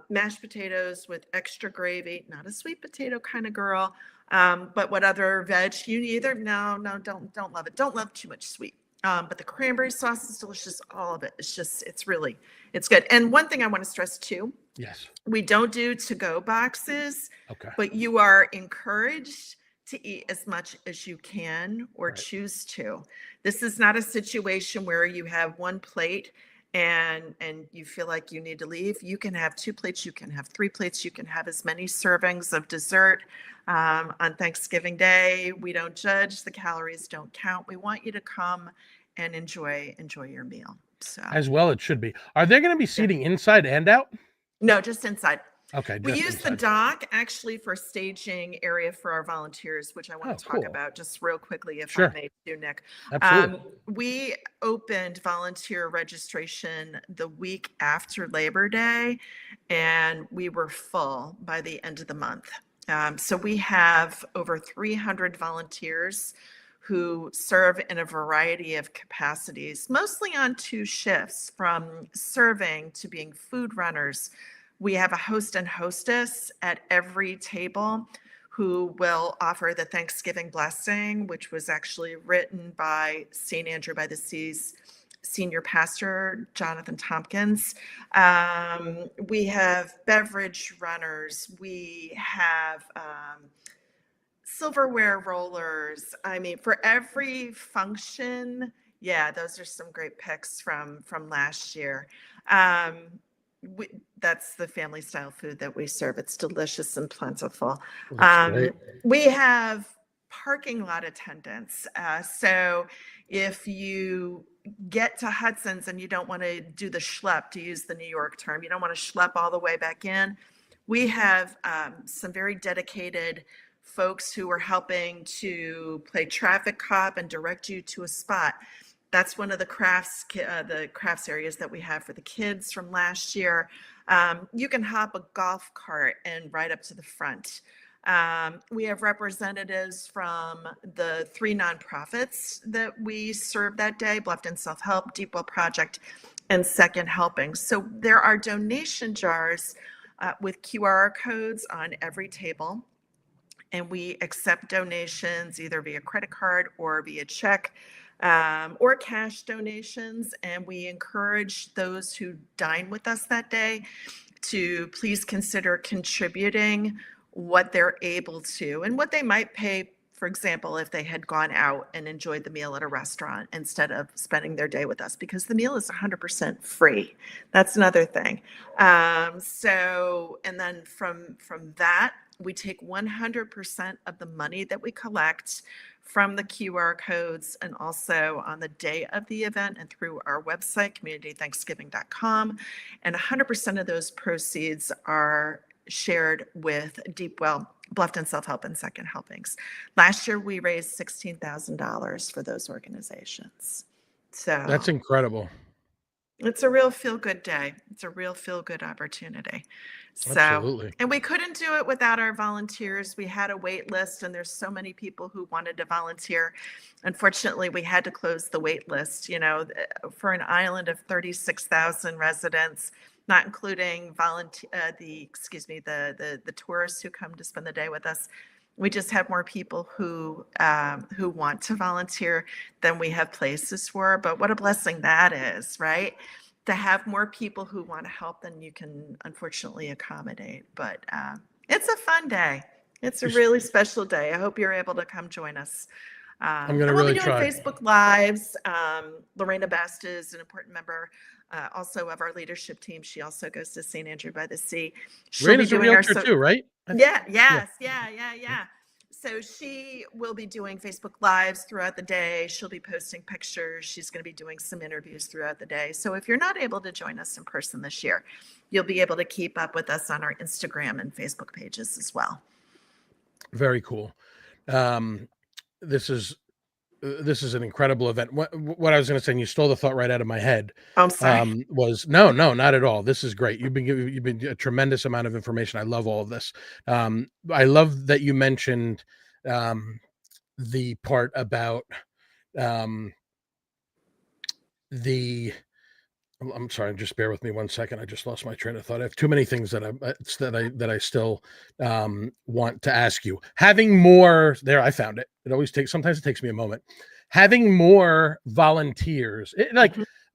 mashed potatoes with extra gravy. Not a sweet potato kind of girl. But what other veg you either? No, don't love it. Don't love too much sweet. But the cranberry sauce is delicious. All of it. It's good. And one thing I want to stress too. Yes. We don't do to-go boxes. Okay. But you are encouraged to eat as much as you can or choose to. This is not a situation where you have one plate and you feel like you need to leave. You can have 2 plates, you can have 3 plates, you can have as many servings of dessert. On Thanksgiving Day, we don't judge, the calories don't count. We want you to come and enjoy your meal. So as well, it should be. Are there going to be seating inside and out? No, just inside. Okay, We just use the inside. dock actually for staging area for our volunteers, which I want Oh, to talk cool. about just real quickly, if I Sure. may, too, Nick. Absolutely. We opened volunteer registration the week after Labor Day, and we were full by the end of the month. So we have over 300 volunteers who serve in a variety of capacities, mostly on 2 shifts, from serving to being food runners. We have a host and hostess at every table who will offer the Thanksgiving blessing, which was actually written by St. Andrew by the Sea's senior pastor, Jonathan Tompkins. We have beverage runners. We have silverware rollers. I mean, for every function, yeah, those are some great picks from last year. Um, we, that's the family style food that we serve. It's delicious and plentiful. That's Um, great. we have parking lot attendants. So if you get to Hudson's and you don't want to do the schlep, to use the New York term, you don't want to schlep all the way back in, we have some very dedicated folks who are helping to play traffic cop and direct you to a spot. That's one of the crafts areas that we have for the kids from last year. You can hop a golf cart and ride up to the front. We have representatives from the 3 nonprofits that we serve that day: Bluffton Self-Help, Deepwell Project, and Second Helping. So there are donation jars with QR codes on every table, and we accept donations either via credit card or via check, or cash donations. And we encourage those who dine with us that day to please consider contributing what they're able to and what they might pay. For example, if they had gone out and enjoyed the meal at a restaurant instead of spending their day with us, because the meal is 100% free. That's another thing. And then from that, we take 100% of the money that we collect from the QR codes, and also on the day of the event and through our website, communitythanksgiving.com. And 100% of those proceeds are shared with Deepwell, Bluffton Self-Help, and Second Helpings. Last year, we raised $16,000 for those organizations. So That's incredible. it's a real feel-good day. It's a real feel-good opportunity. So, Absolutely. and we couldn't do it without our volunteers. We had a wait list, and there's so many people who wanted to volunteer. Unfortunately, we had to close the wait list, for an island of 36,000 residents, not including the tourists who come to spend the day with us. We just have more people who want to volunteer than we have places for. But what a blessing that is, right? To have more people who want to help than you can unfortunately accommodate. But it's a fun day. It's a really special day. I hope you're able to come join us. I'm going to And we'll be really doing try. Facebook Lives. Lorena Best is an important member also of our leadership team. She also goes to St. Andrew by the Sea. She'll be Raina's a doing our realtor too, right? yeah. Yeah. So she will be doing Facebook Lives throughout the day. She'll be posting pictures. She's going to be doing some interviews throughout the day. So if you're not able to join us in person this year, you'll be able to keep up with us on our Instagram and Facebook pages as well. Very cool. This is an incredible event. What I was going to say, and you stole the thought right out of my head. I'm sorry. Was no, not at all. This is great. You've been a tremendous amount of information. I love all of this. I love that you mentioned the part about the. I'm sorry. Just bear with me 1 second. I just lost my train of thought. I have too many things that I still want to ask you. Having more there, I found it. Sometimes it takes me a moment. Having more volunteers,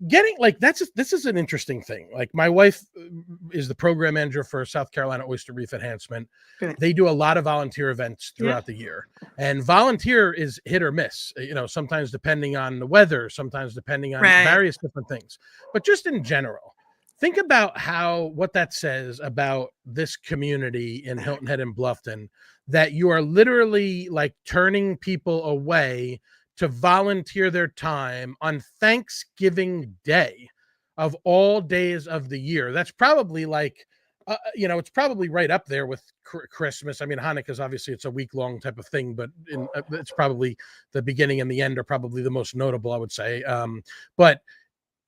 this is an interesting thing. Like, my wife is the program manager for South Carolina Oyster Reef Enhancement. Good. They do a lot of volunteer events throughout the year, and volunteer is hit or miss. Sometimes depending on the weather, sometimes depending on various different things. But just in general, think about what that says about this community in Hilton Head and Bluffton, that you are literally like turning people away to volunteer their time on Thanksgiving Day of all days of the year. That's probably like it's probably right up there with Christmas. I mean, Hanukkah's obviously it's a week-long type of thing, but it's probably the beginning and the end are probably the most notable, I would say. But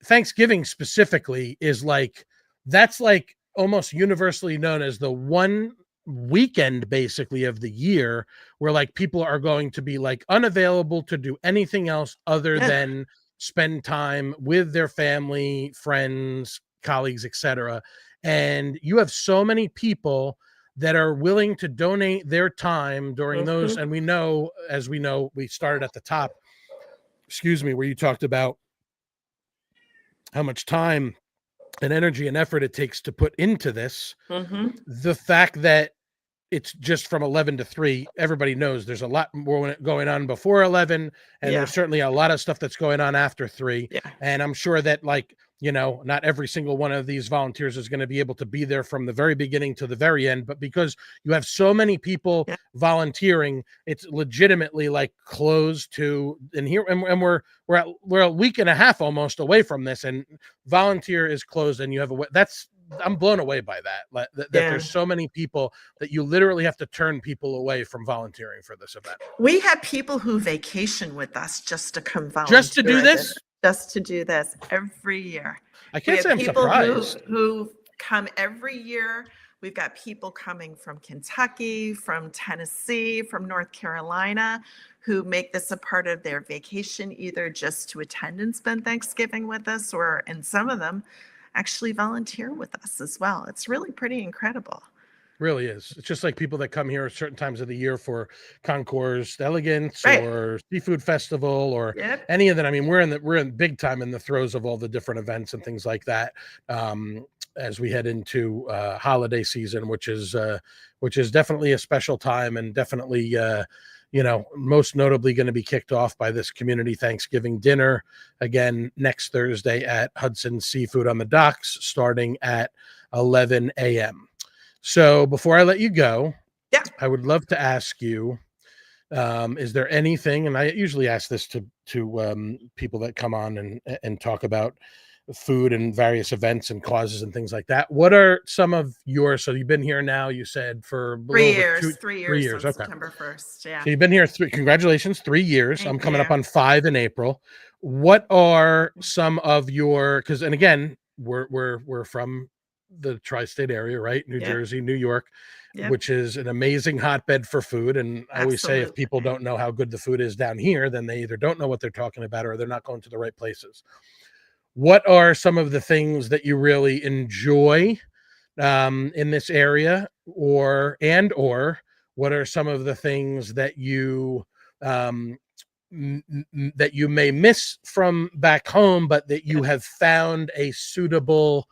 Thanksgiving specifically is like, that's like almost universally known as the one weekend basically of the year where like people are going to be like unavailable to do anything else other Yeah. than spend time with their family, friends, colleagues, etc. And you have so many people that are willing to donate their time during those. And we know, as we know, we started at the top, excuse me, where you talked about how much time and energy and effort it takes to put into this. The fact that it's just from 11 to 3, everybody knows there's a lot more going on before 11, and there's certainly a lot of stuff that's going on after 3. And I'm sure that, like, not every single one of these volunteers is going to be able to be there from the very beginning to the very end, but because you have so many people volunteering, it's legitimately like closed to, and here, and we're a week and a half almost away from this, and volunteer is closed, and you have I'm blown away by that there's so many people that you literally have to turn people away from volunteering for this event. We have people who vacation with us just to come volunteer. Just to do this? Just to do this every year. I can't say I'm surprised. Who come every year. We've got people coming from Kentucky, from Tennessee, from North Carolina, who make this a part of their vacation, either just to attend and spend Thanksgiving with us, or, and some of them actually volunteer with us as well. It's really pretty incredible. Really is. It's just like people that come here at certain times of the year for Concours Elegance or Seafood Festival or any of that. I mean, we're in big time in the throes of all the different events and things like that. As we head into holiday season, which is definitely a special time, and definitely most notably going to be kicked off by this community Thanksgiving dinner again next Thursday at Hudson Seafood on the docks, starting at 11 a.m. So before I let you go, I would love to ask you, is there anything, and I usually ask this to people that come on and talk about food and various events and causes and things like that. What are some of your, so you've been here now, you said, for 3 years, 3 years, okay. September 1st. Yeah. So you've been here congratulations, 3 years. I'm coming up on 5 in April. What are some of your, and again, we're from the tri-state area, right? New Jersey, New York, which is an amazing hotbed for food. And I always say, if people don't know how good the food is down here, then they either don't know what they're talking about or they're not going to the right places. What are some of the things that you really enjoy in this area, or what are some of the things that you that you may miss from back home, but that you have found a suitable,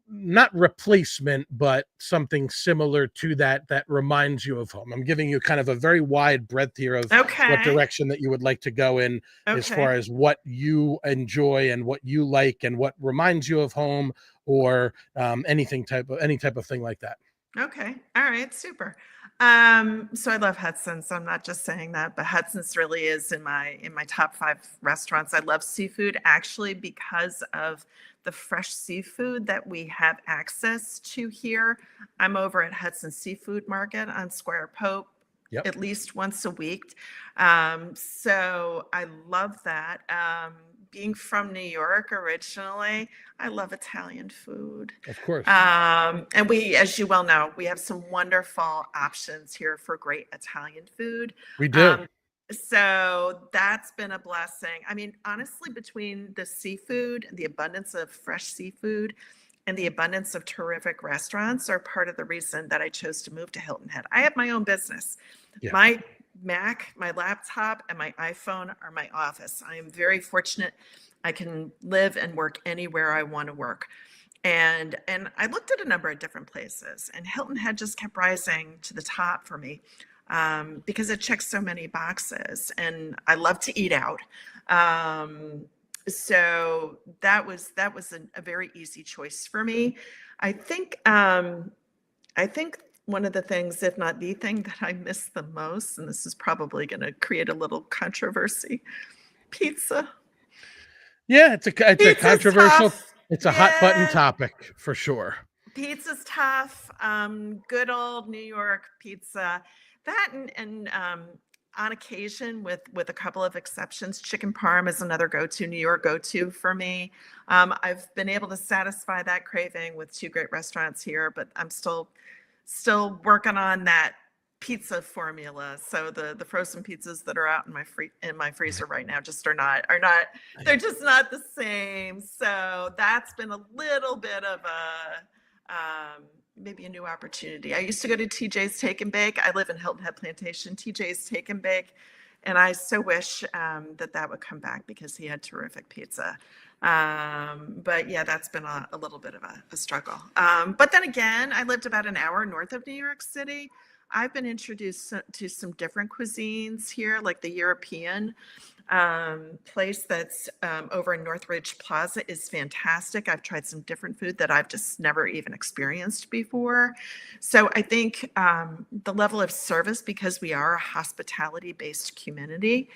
not replacement, but something similar to that reminds you of home? I'm giving you kind of a very wide breadth here of what direction that you would like to go in as far as what you enjoy and what you like and what reminds you of home, or any type of thing like that. Okay. All right. Super. So I love Hudson. So I'm not just saying that, but Hudson's really is in my top 5 restaurants. I love seafood, actually, because of the fresh seafood that we have access to here. I'm over at Hudson Seafood Market on Square Pope at least once a week. So I love that. Being from New York originally, I love Italian food. Of course. And we, as you well know, we have some wonderful options here for great Italian food. We do. So that's been a blessing. I mean, honestly, between the seafood, the abundance of fresh seafood, and the abundance of terrific restaurants are part of the reason that I chose to move to Hilton Head. I have my own business. My Mac, my laptop, and my iPhone are my office. I am very fortunate. I can live and work anywhere I want to work. And I looked at a number of different places, and Hilton Head just kept rising to the top for me, because it checks so many boxes, and I love to eat out. So that was a very easy choice for me. I think one of the things, if not the thing, that I miss the most, and this is probably going to create a little controversy, pizza. Yeah, it's a controversial, tough. It's a hot button topic for sure. Pizza's tough. Good old New York pizza. That and on occasion, with a couple of exceptions, chicken parm is another go-to, New York go-to for me. I've been able to satisfy that craving with two great restaurants here, but I'm still working on that pizza formula. So the frozen pizzas that are out in my freezer right now just are not they're just not the same. So that's been a little bit of a maybe a new opportunity. I used to go to TJ's Take and Bake. I live in Hilton Head Plantation. TJ's Take and Bake, and I so wish that would come back because he had terrific pizza. But yeah, that's been a little bit of a struggle. But then again, I lived about an hour north of New York City. I've been introduced to some different cuisines here, like the European place that's over in Northridge Plaza is fantastic. I've tried some different food that I've just never even experienced before. So I think the level of service, because we are a hospitality-based community,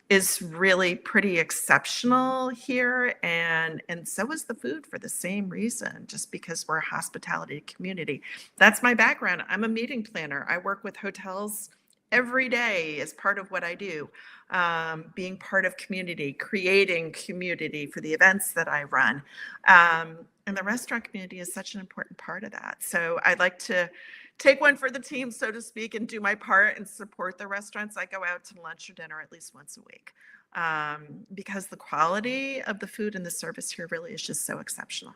is really pretty exceptional here, and so is the food for the same reason, just because we're a hospitality community. That's my background. I'm a meeting planner. I work with hotels every day as part of what I do, being part of community, creating community for the events that I run. And the restaurant community is such an important part of that. So I'd like to take one for the team, so to speak, and do my part and support the restaurants. I go out to lunch or dinner at least once a week, because the quality of the food and the service here really is just so exceptional.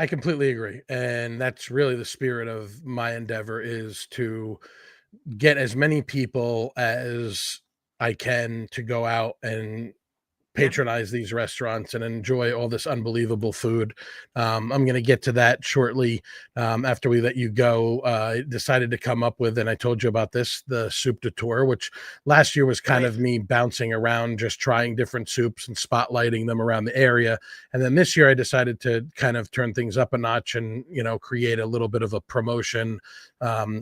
I completely agree. And that's really the spirit of my endeavor, is to get as many people as I can to go out and Yeah. patronize these restaurants and enjoy all this unbelievable food. I'm going to get to that shortly. After we let you go, I decided to come up with, and I told you about this, the soup de tour, which last year was kind Right. of me bouncing around, just trying different soups and spotlighting them around the area. And then this year I decided to kind of turn things up a notch and, create a little bit of a promotion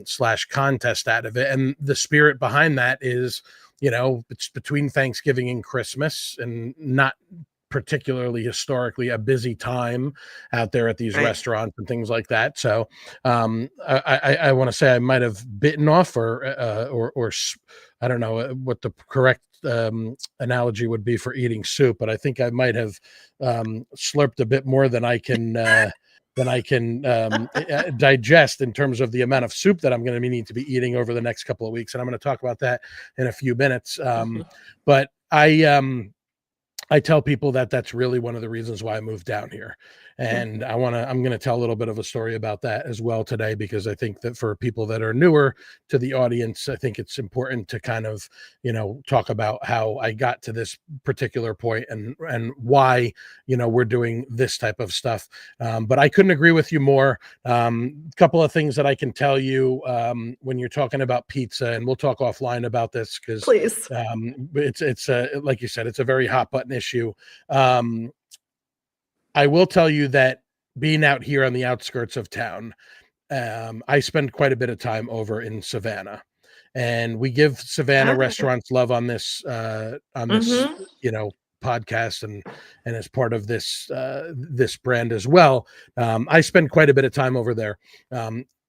slash contest out of it. And the spirit behind that is, it's between Thanksgiving and Christmas, and not particularly historically a busy time out there at these Right. restaurants and things like that. So I want to say I might have bitten off, or I don't know what the correct analogy would be for eating soup, but I think I might have slurped a bit more than I can digest, in terms of the amount of soup that I'm going to need to be eating over the next couple of weeks. And I'm going to talk about that in a few minutes. But I tell people that that's really one of the reasons why I moved down here. And I'm going to tell a little bit of a story about that as well today, because I think that for people that are newer to the audience, I think it's important to kind of, talk about how I got to this particular point, and why, we're doing this type of stuff. But I couldn't agree with you more. A couple of things that I can tell you, when you're talking about pizza, and we'll talk offline about this, because Please. it's like you said, it's a very hot button issue. I will tell you that being out here on the outskirts of town, I spend quite a bit of time over in Savannah, and we give Savannah Okay. restaurants love on this podcast, and as part of this this brand as well. I spend quite a bit of time over there.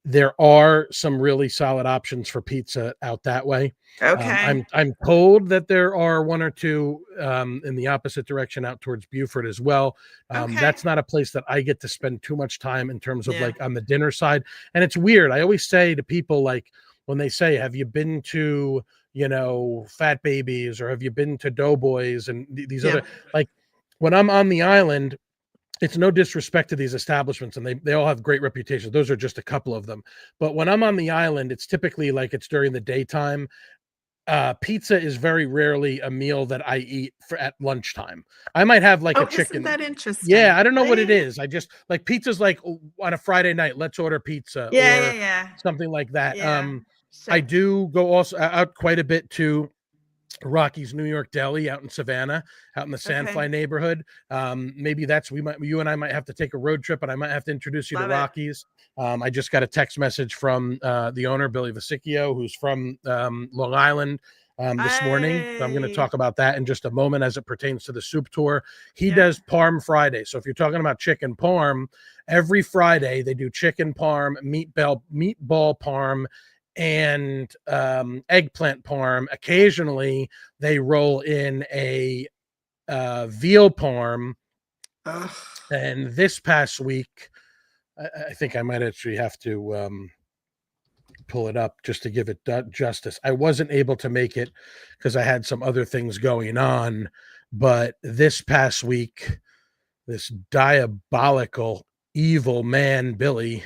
There are some really solid options for pizza out that way. Okay. I'm told that there are one or two in the opposite direction out towards Beaufort as well. Okay. That's not a place that I get to spend too much time in terms of Yeah. like on the dinner side. And it's weird. I always say to people, like, when they say, have you been to, Fat Babies, or have you been to Doughboys, and these Yeah. other, like, when I'm on the island, it's no disrespect to these establishments, and they all have great reputations. Those are just a couple of them. But when I'm on the island, it's typically like it's during the daytime. Pizza is very rarely a meal that I eat at lunchtime. I might have like a Isn't chicken. that interesting? Yeah, I don't know what it Right? is. I just like pizza's like on a Friday night, let's order pizza, Yeah. or Yeah. something like that. Yeah. I Sure. do go also out quite a bit to Rocky's New York Deli out in Savannah, out in the Okay. Sandfly neighborhood. Maybe you and I might have to take a road trip, and I might have to introduce you to Love it. Rocky's. I just got a text message from the owner, Billy Vasicchio, who's from Long Island. this morning. So I'm going to talk about that in just a moment as it pertains to the soup tour. He Yeah. does Parm Friday. So if you're talking about chicken parm, every Friday they do chicken parm, meatball parm, and eggplant parm. Occasionally they roll in a veal parm. Ugh. And this past week, I think I might actually have to pull it up just to give it justice. I wasn't able to make it because I had some other things going on. But this past week, this diabolical, evil man, Billy,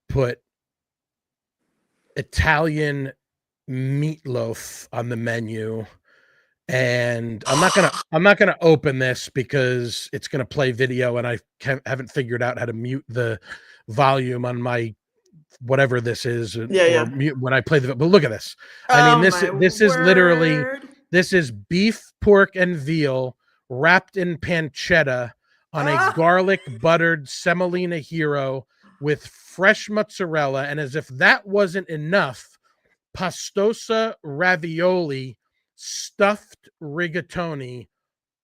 put Italian meatloaf on the menu. And I'm not gonna open this because it's gonna play video, and I haven't figured out how to mute the volume on my whatever this is, or mute when I play the. But look at this. I mean, this is literally, this is beef, pork, and veal wrapped in pancetta on a garlic buttered semolina hero with fresh mozzarella, and as if that wasn't enough, pastosa ravioli stuffed rigatoni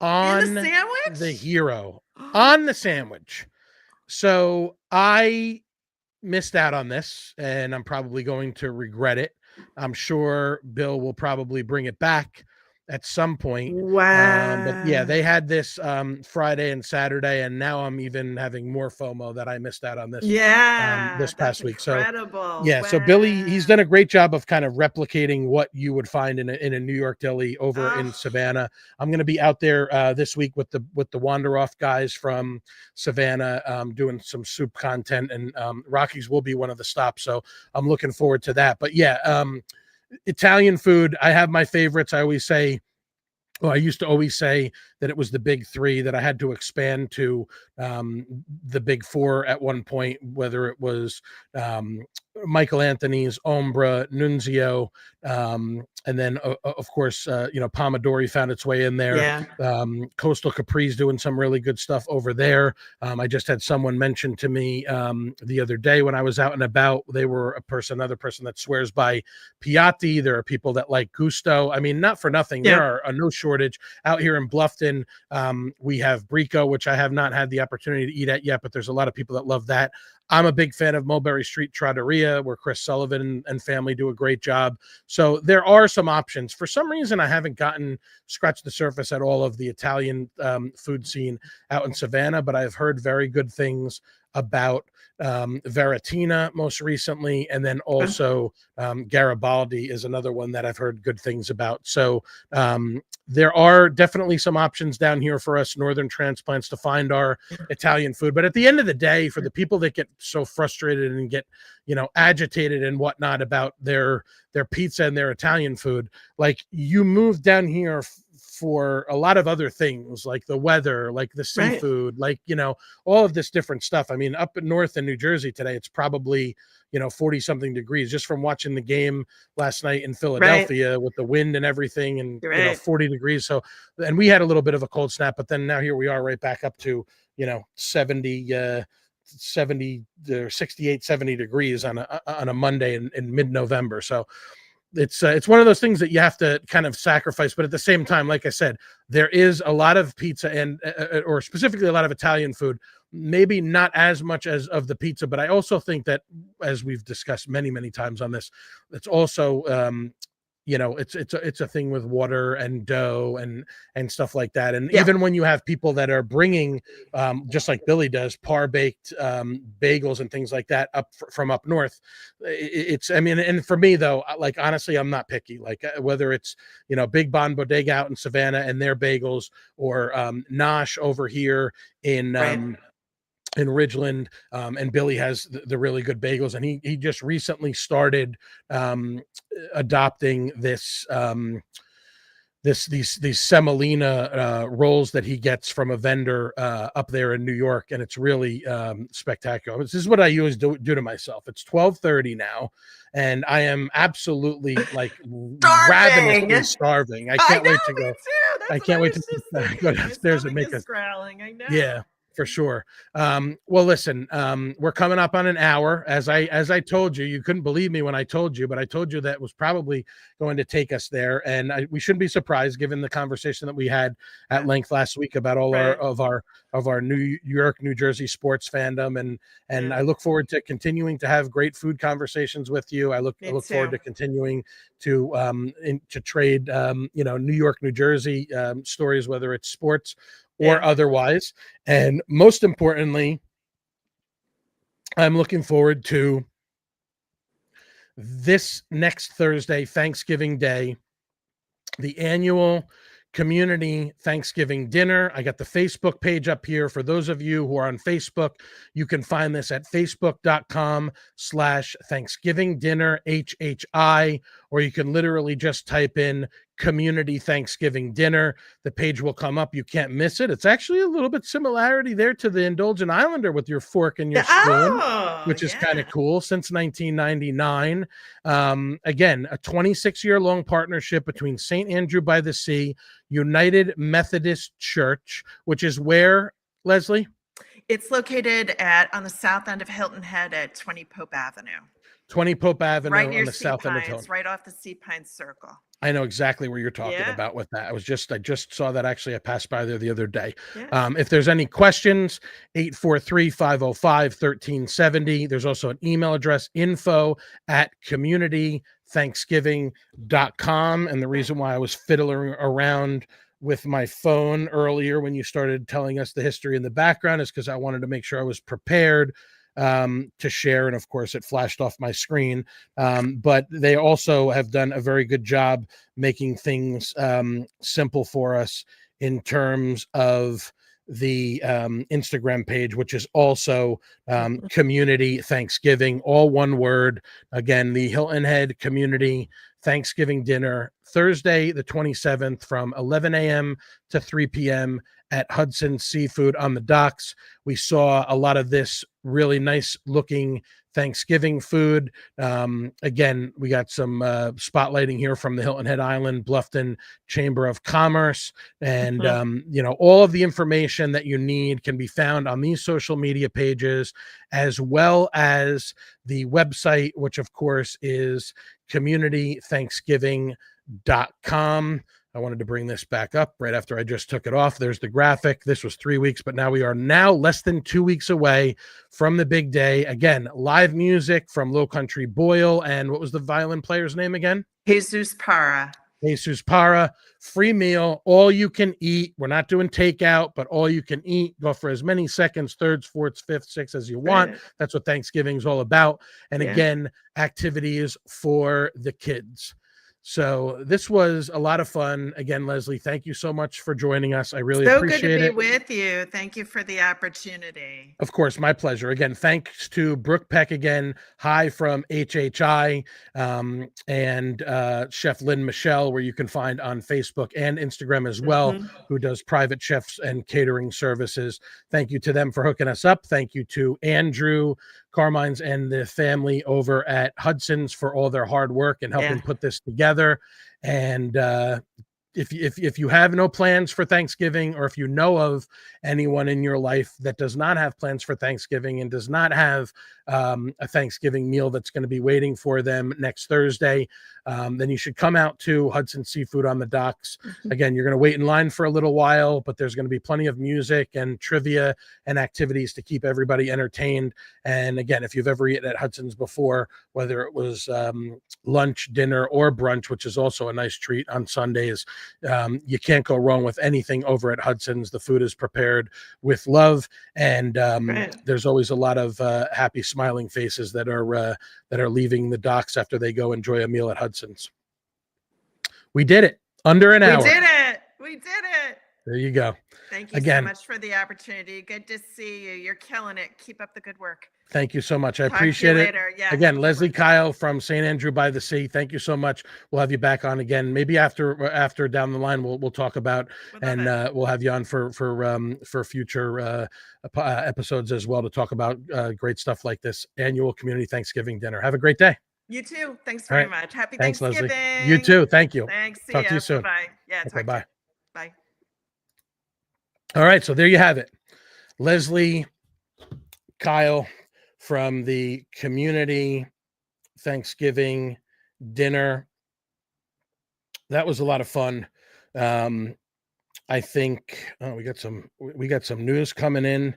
on the hero, on the sandwich. So I missed out on this, and I'm probably going to regret it. I'm sure Bill will probably bring it back at some point. Wow. But yeah, they had this Friday and Saturday, and now I'm even having more FOMO that I missed out on this. This past week. Incredible. So yeah, so Billy, he's done a great job of kind of replicating what you would find in a New York deli over in Savannah. I'm going to be out there this week with the Wander Off guys from Savannah, doing some soup content, and Rockies will be one of the stops. So I'm looking forward to that. But yeah, Italian food, I have my favorites. I used to always say that it was the big three, that I had to expand to the big four at one point, whether it was Michael Anthony's, Ombra, Nunzio, and then of course Pomodori found its way in there. Coastal Capri's doing some really good stuff over there. I just had someone mention to me the other day when I was out and about, they were another person that swears by Piatti. There are people that like Gusto. I mean, not for nothing, there are no shortage out here in Bluffton. We have Brico, which I have not had the opportunity to eat at yet, but there's a lot of people that love that. I'm a big fan of Mulberry Street Trattoria, where Chris Sullivan and family do a great job. So there are some options. For some reason, I haven't scratched the surface at all of the Italian food scene out in Savannah, but I've heard very good things about Veratina most recently, and then also Garibaldi is another one that I've heard good things about. So there are definitely some options down here for us northern transplants to find our Italian food. But at the end of the day, for the people that get so frustrated and get agitated and whatnot about their pizza and their Italian food, like, you move down here for a lot of other things, like the weather, like the seafood, like all of this different stuff. I mean, up north in New Jersey today, it's probably 40 something degrees just from watching the game last night in Philadelphia with the wind and everything, and 40 degrees. So, and we had a little bit of a cold snap, but then now here we are right back up to 70 or 68, 70 degrees on a Monday in mid-November. So it's one of those things that you have to kind of sacrifice, but at the same time, like I said, there is a lot of pizza and or specifically a lot of Italian food, maybe not as much as of the pizza, but I also think that, as we've discussed many times on this, it's also it's a thing with water and dough and stuff like that. And even when you have people that are bringing just like Billy does, par baked bagels and things like that from up north, and for me though, like, honestly, I'm not picky. Like, whether it's Big Bon Bodega out in Savannah and their bagels, or Nosh over here in Ridgeland, and Billy has the really good bagels, and he just recently started adopting this these semolina rolls that he gets from a vendor up there in New York, and it's really spectacular. This is what I always do to myself. It's 12:30 now, and I am absolutely like ravenously starving. I can't wait to go. I can't wait to go downstairs and make a growling. I know. Yeah. For sure. Well, listen, we're coming up on an hour. As I told you, you couldn't believe me when I told you, but I told you that was probably going to take us there, and we shouldn't be surprised given the conversation that we had at length last week about all Right. of our New York, New Jersey sports fandom, and I look forward to continuing to have great food conversations with you. I look forward to continuing to trade New York, New Jersey stories, whether it's sports or otherwise. And most importantly, I'm looking forward to this next Thursday, Thanksgiving Day, the annual community Thanksgiving dinner. I got the Facebook page up here. For those of you who are on Facebook, you can find this at facebook.com/Thanksgiving dinner HHI, or you can literally just type in community Thanksgiving dinner. The page will come up. You can't miss it. It's actually a little bit similarity there to the Indulgent Islander with your fork and your spoon, which is kind of cool, since 1999. Again, a 26-year-long partnership between St. Andrew by the Sea, United Methodist Church, which is where, Lesley? It's located on the south end of Hilton Head at 20 Pope Avenue. 20 Pope Avenue, right near on the Sea south Pines, end of town. Right off the Sea Pines Circle. I know exactly where you're talking about with that. I just saw that, actually. I passed by there the other day. If there's any questions, 843-505-1370. There's also an email address, info@communitythanksgiving.com. And the reason why I was fiddling around with my phone earlier when you started telling us the history in the background is because I wanted to make sure I was prepared to share, and of course it flashed off my screen, but they also have done a very good job making things simple for us in terms of the Instagram page, which is also Community Thanksgiving, all one word. Again, the Hilton Head Community Thanksgiving dinner, Thursday the 27th from 11 a.m. to 3 p.m. at Hudson Seafood on the docks. We saw a lot of this really nice looking Thanksgiving food. Again, we got some spotlighting here from the Hilton Head Island Bluffton Chamber of Commerce. And, all of the information that you need can be found on these social media pages, as well as the website, which of course is communitythanksgiving.com. I wanted to bring this back up right after I just took it off. There's the graphic. This was 3 weeks, but now we are less than 2 weeks away from the big day. Again, live music from Low Country Boyle. And what was the violin player's name again? Jesus Para. Jesus Para. Free meal, all you can eat. We're not doing takeout, but all you can eat. Go for as many seconds, thirds, fourths, fifths, sixths as you want. That's what Thanksgiving is all about. And again, activities for the kids. So this was a lot of fun. Again, Lesley, thank you so much for joining us. I really appreciate it. So good to be with you. Thank you for the opportunity. Of course, my pleasure. Again, thanks to Brooke Peck again. Hi from HHI and Chef Lynn Michelle, where you can find on Facebook and Instagram as well, who does private chefs and catering services. Thank you to them for hooking us up. Thank you to Andrew Carmines and the family over at Hudson's for all their hard work and helping put this together. And if you have no plans for Thanksgiving, or if you know of anyone in your life that does not have plans for Thanksgiving and does not have a Thanksgiving meal that's going to be waiting for them next Thursday, then you should come out to Hudson Seafood on the docks. Again, you're going to wait in line for a little while, but there's going to be plenty of music and trivia and activities to keep everybody entertained. And again, if you've ever eaten at Hudson's before, whether it was lunch, dinner, or brunch, which is also a nice treat on Sundays, you can't go wrong with anything over at Hudson's. The food is prepared with love, and there's always a lot of happy, smiling faces that are leaving the docks after they go enjoy a meal at Hudson's. We did it under an hour. We did it. There you go. Thank you so much for the opportunity. Good to see you. You're killing it. Keep up the good work. Thank you so much. I appreciate it. Yeah, again, Lesley Kyle from St. Andrew by the Sea. Thank you so much. We'll have you back on again. Maybe after down the line, we'll talk about, and we'll have you on for future episodes as well, to talk about great stuff like this annual community Thanksgiving dinner. Have a great day. You too. Thanks very much. Happy Thanksgiving. Leslie. You too. Thank you. Thanks. Talk to you soon. Bye. Yeah. Okay, bye. Bye. All right. So there you have it. Lesley Kyle from the community Thanksgiving dinner. That was a lot of fun. I think we got some news coming in,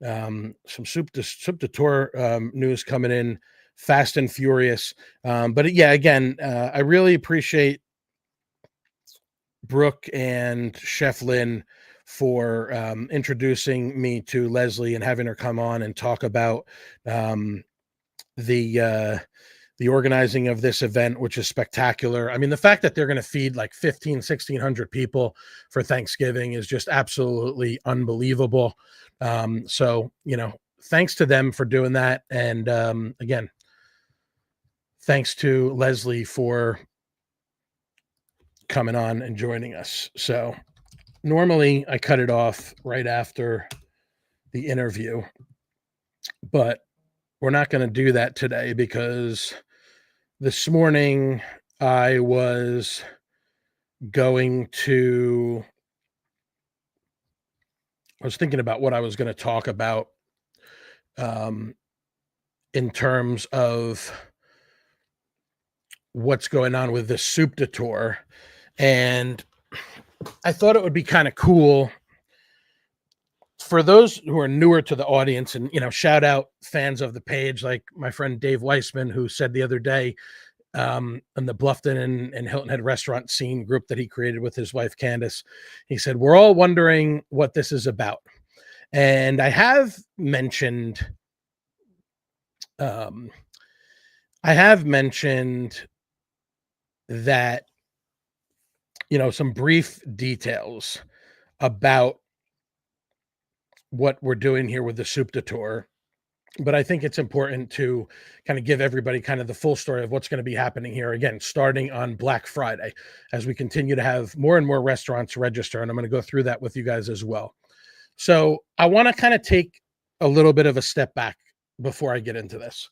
some soup to tour news coming in, fast and furious. But yeah, again, I really appreciate Brooke and Chef Lynn for introducing me to Lesley and having her come on and talk about the organizing of this event, which is spectacular. I mean, the fact that they're going to feed like 1,600 people for Thanksgiving is just absolutely unbelievable. So, thanks to them for doing that. And again, thanks to Lesley for coming on and joining us. So normally I cut it off right after the interview, but we're not going to do that today because this morning I was thinking about what I was going to talk about in terms of what's going on with the soup de tour. And I thought it would be kind of cool for those who are newer to the audience, and shout out fans of the page like my friend Dave Weissman, who said the other day in the Bluffton and Hilton Head restaurant scene group that he created with his wife Candace, he said, we're all wondering what this is about. And I have mentioned that some brief details about what we're doing here with the soup de tour, but I think it's important to kind of give everybody kind of the full story of what's going to be happening here, again, starting on Black Friday, as we continue to have more and more restaurants register. And I'm going to go through that with you guys as well. So I want to kind of take a little bit of a step back before I get into this.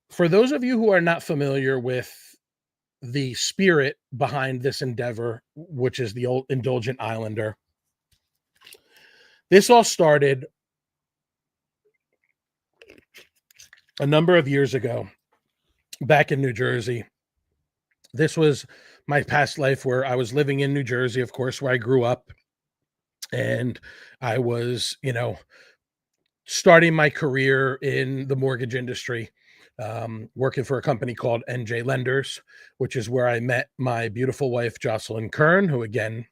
For those of you who are not familiar with the spirit behind this endeavor, which is the old Indulgent Islander, this all started a number of years ago back in New Jersey. This was my past life where I was living in New Jersey, of course, where I grew up. And I was, starting my career in the mortgage industry, working for a company called NJ Lenders, which is where I met my beautiful wife, Jocelyn Kern, who again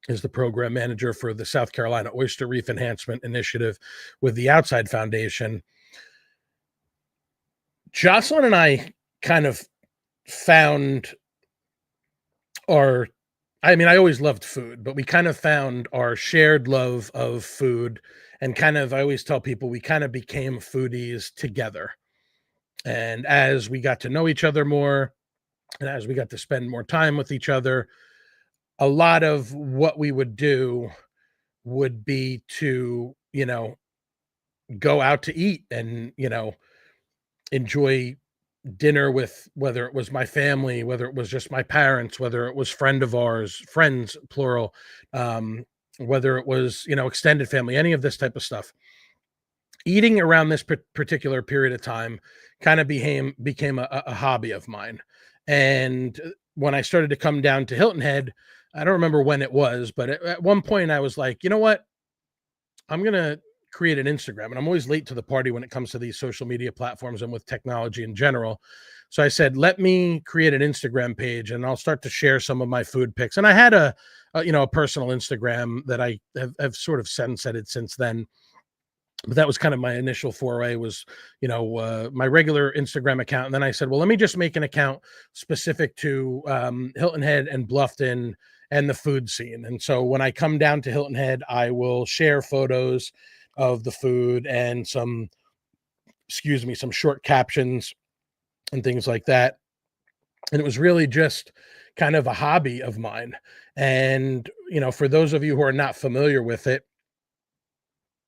is the program manager for the South Carolina Oyster Reef Enhancement Initiative with the Outside Foundation. Jocelyn and I kind of found I always loved food, but we kind of found our shared love of food, and I always tell people we kind of became foodies together. And as we got to know each other more, and as we got to spend more time with each other, a lot of what we would do would be to, go out to eat and, enjoy dinner with, whether it was my family, whether it was just my parents, whether it was friends, plural, whether it was, extended family, any of this type of stuff. Eating around this particular period of time kind of became a hobby of mine. And when I started to come down to Hilton Head, I don't remember when it was, but at one point I was like, you know what? I'm going to create an Instagram. And I'm always late to the party when it comes to these social media platforms and with technology in general. So I said, let me create an Instagram page and I'll start to share some of my food pics. And I had a personal Instagram that I have sort of sunsetted since then. But that was kind of my initial foray was, my regular Instagram account. And then I said, well, let me just make an account specific to Hilton Head and Bluffton and the food scene. And so when I come down to Hilton Head, I will share photos of the food and some short captions and things like that. And it was really just kind of a hobby of mine. And, for those of you who are not familiar with it,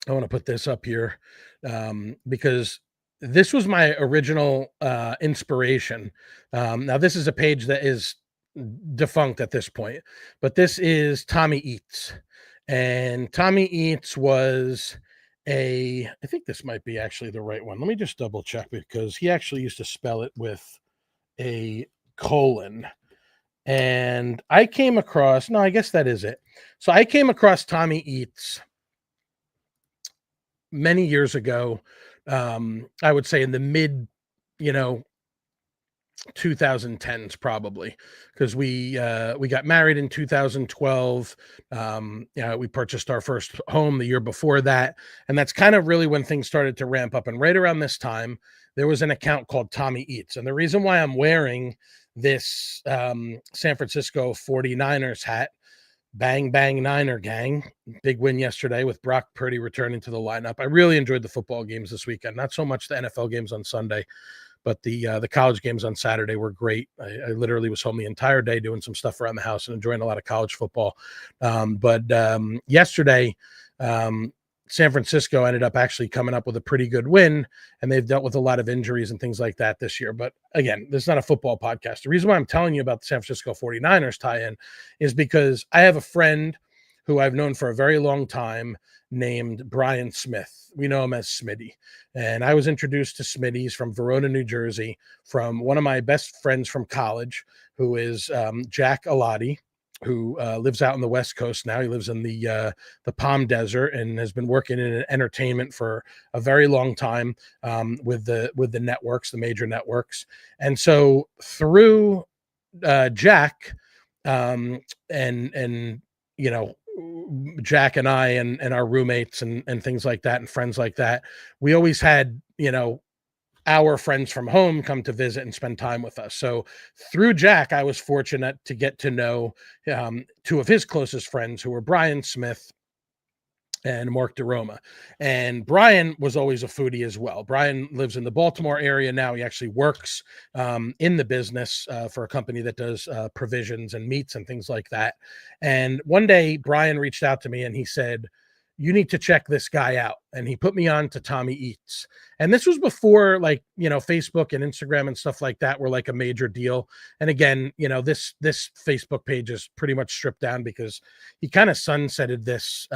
I want to put this up here because this was my original inspiration. Now, this is a page that is defunct at this point, but this is Tommy Eats. And Tommy Eats was I think this might be actually the right one. Let me just double check because he actually used to spell it with a colon. And I came across, no, I guess that is it. So I came across Tommy Eats many years ago. I would say in the mid, you know, 2010s probably, because we got married in 2012. We purchased our first home the year before that, and that's kind of really when things started to ramp up. And right around this time, there was an account called Tommy Eats, and the reason why I'm wearing this San Francisco 49ers hat, bang bang Niner gang, big win yesterday with Brock Purdy returning to the lineup. I really enjoyed the football games this weekend, not so much the NFL games on Sunday, but the college games on Saturday were great. I literally was home the entire day doing some stuff around the house and enjoying a lot of college football. But yesterday, San Francisco ended up actually coming up with a pretty good win, and they've dealt with a lot of injuries and things like that this year. But again, this is not a football podcast. The reason why I'm telling you about the San Francisco 49ers tie-in is because I have a friend who I've known for a very long time named Brian Smith. We know him as Smitty. And I was introduced to Smitty. He's from Verona, New Jersey, from one of my best friends from college, who is Jack Alati, who lives out in the West Coast now. He lives in the Palm Desert and has been working in entertainment for a very long time with the networks, the major networks. And so through Jack and you know, Jack and I and our roommates and things like that and friends like that, we always had, you know, our friends from home come to visit and spend time with us. So through Jack, I was fortunate to get to know two of his closest friends, who were Brian Smith and Mark DeRoma. And Brian was always a foodie as well. Brian lives in the Baltimore area now. He actually works in the business for a company that does provisions and meats and things like that. And one day, Brian reached out to me and he said, "You need to check this guy out." And he put me on to Tommy Eats. And this was before, like, you know, Facebook and Instagram and stuff like that were like a major deal. And again, you know, this Facebook page is pretty much stripped down because he kind of sunsetted this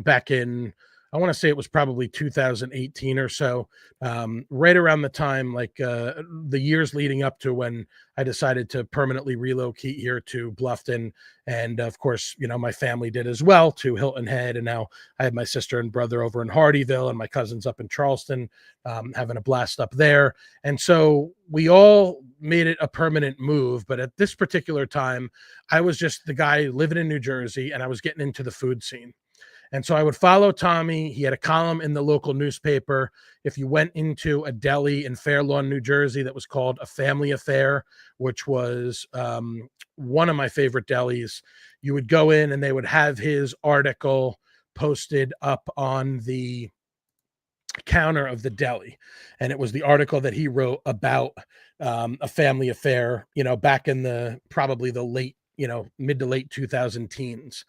back in, I want to say it was probably 2018 or so, right around the time, like the years leading up to when I decided to permanently relocate here to Bluffton. And of course, you know, my family did as well, to Hilton Head. And now I have my sister and brother over in Hardyville and my cousins up in Charleston, having a blast up there. And so we all made it a permanent move. But at this particular time, I was just the guy living in New Jersey and I was getting into the food scene. And so I would follow Tommy. He had a column in the local newspaper. If you went into a deli in Fair Lawn, New Jersey, that was called A Family Affair, which was one of my favorite delis, you would go in and they would have his article posted up on the counter of the deli. And it was the article that he wrote about A Family Affair, you know, back in the probably the late, you know, mid to late 2000 teens.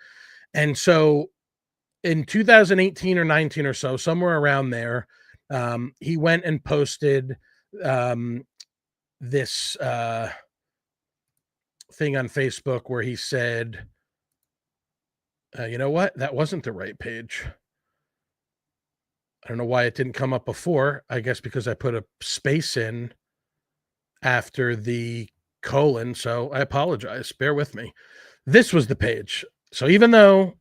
And so in 2018 or 19 or so, somewhere around there, he went and posted this thing on Facebook where he said, you know what? That wasn't the right page. I don't know why it didn't come up before. I guess because I put a space in after the colon. So I apologize. Bear with me. This was the page. So even though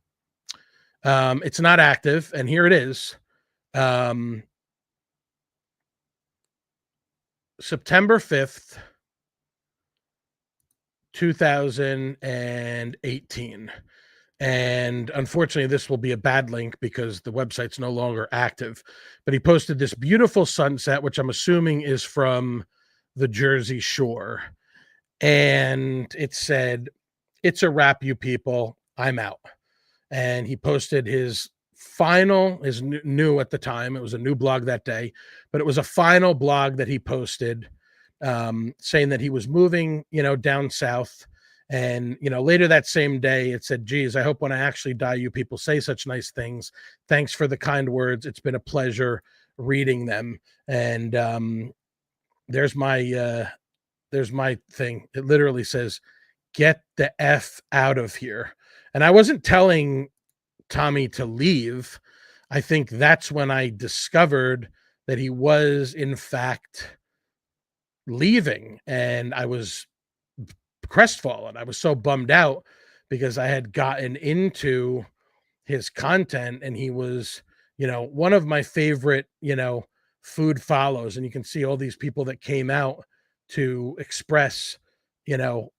it's not active, and here it is. September 5th, 2018. And unfortunately, this will be a bad link because the website's no longer active. But he posted this beautiful sunset, which I'm assuming is from the Jersey Shore. And it said, "It's a wrap, you people. I'm out." And he posted his new at the time, it was a new blog that day, but it was a final blog that he posted saying that he was moving, you know, down south. And, you know, later that same day, it said, "Geez, I hope when I actually die, you people say such nice things. Thanks for the kind words. It's been a pleasure reading them." And there's my thing. It literally says, "Get the F out of here." And I wasn't telling Tommy to leave. I think that's when I discovered that he was in fact leaving, and I was crestfallen. I was so bummed out because I had gotten into his content, and he was, one of my favorite, food follows. And you can see all these people that came out to express, you know,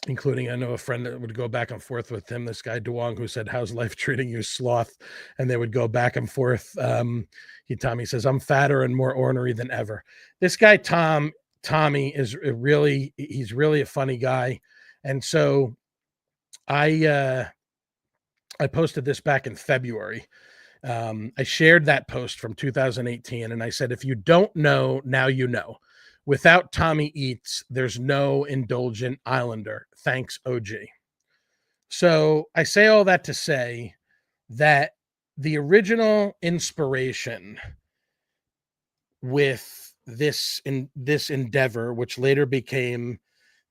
including, I know a friend that would go back and forth with him, this guy Duong, who said, "How's life treating you, sloth?" And they would go back and forth. Tommy says, "I'm fatter and more ornery than ever." This guy Tommy is he's really a funny guy. And so I I posted this back in February. I shared that post from 2018, and I said, "If you don't know, now you know. Without Tommy Eats, there's no Indulgent Islander. Thanks, OG." So I say all that to say that the original inspiration with this endeavor, which later became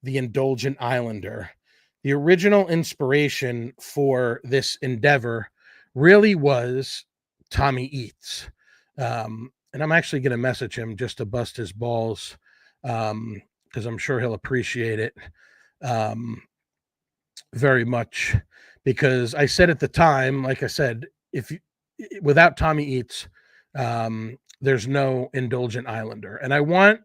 the Indulgent Islander, the original inspiration for this endeavor really was Tommy Eats. And I'm actually going to message him just to bust his balls, because I'm sure he'll appreciate it um, very much. Because I said at the time, like I said, if you, without Tommy Eats, there's no Indulgent Islander. And I wanted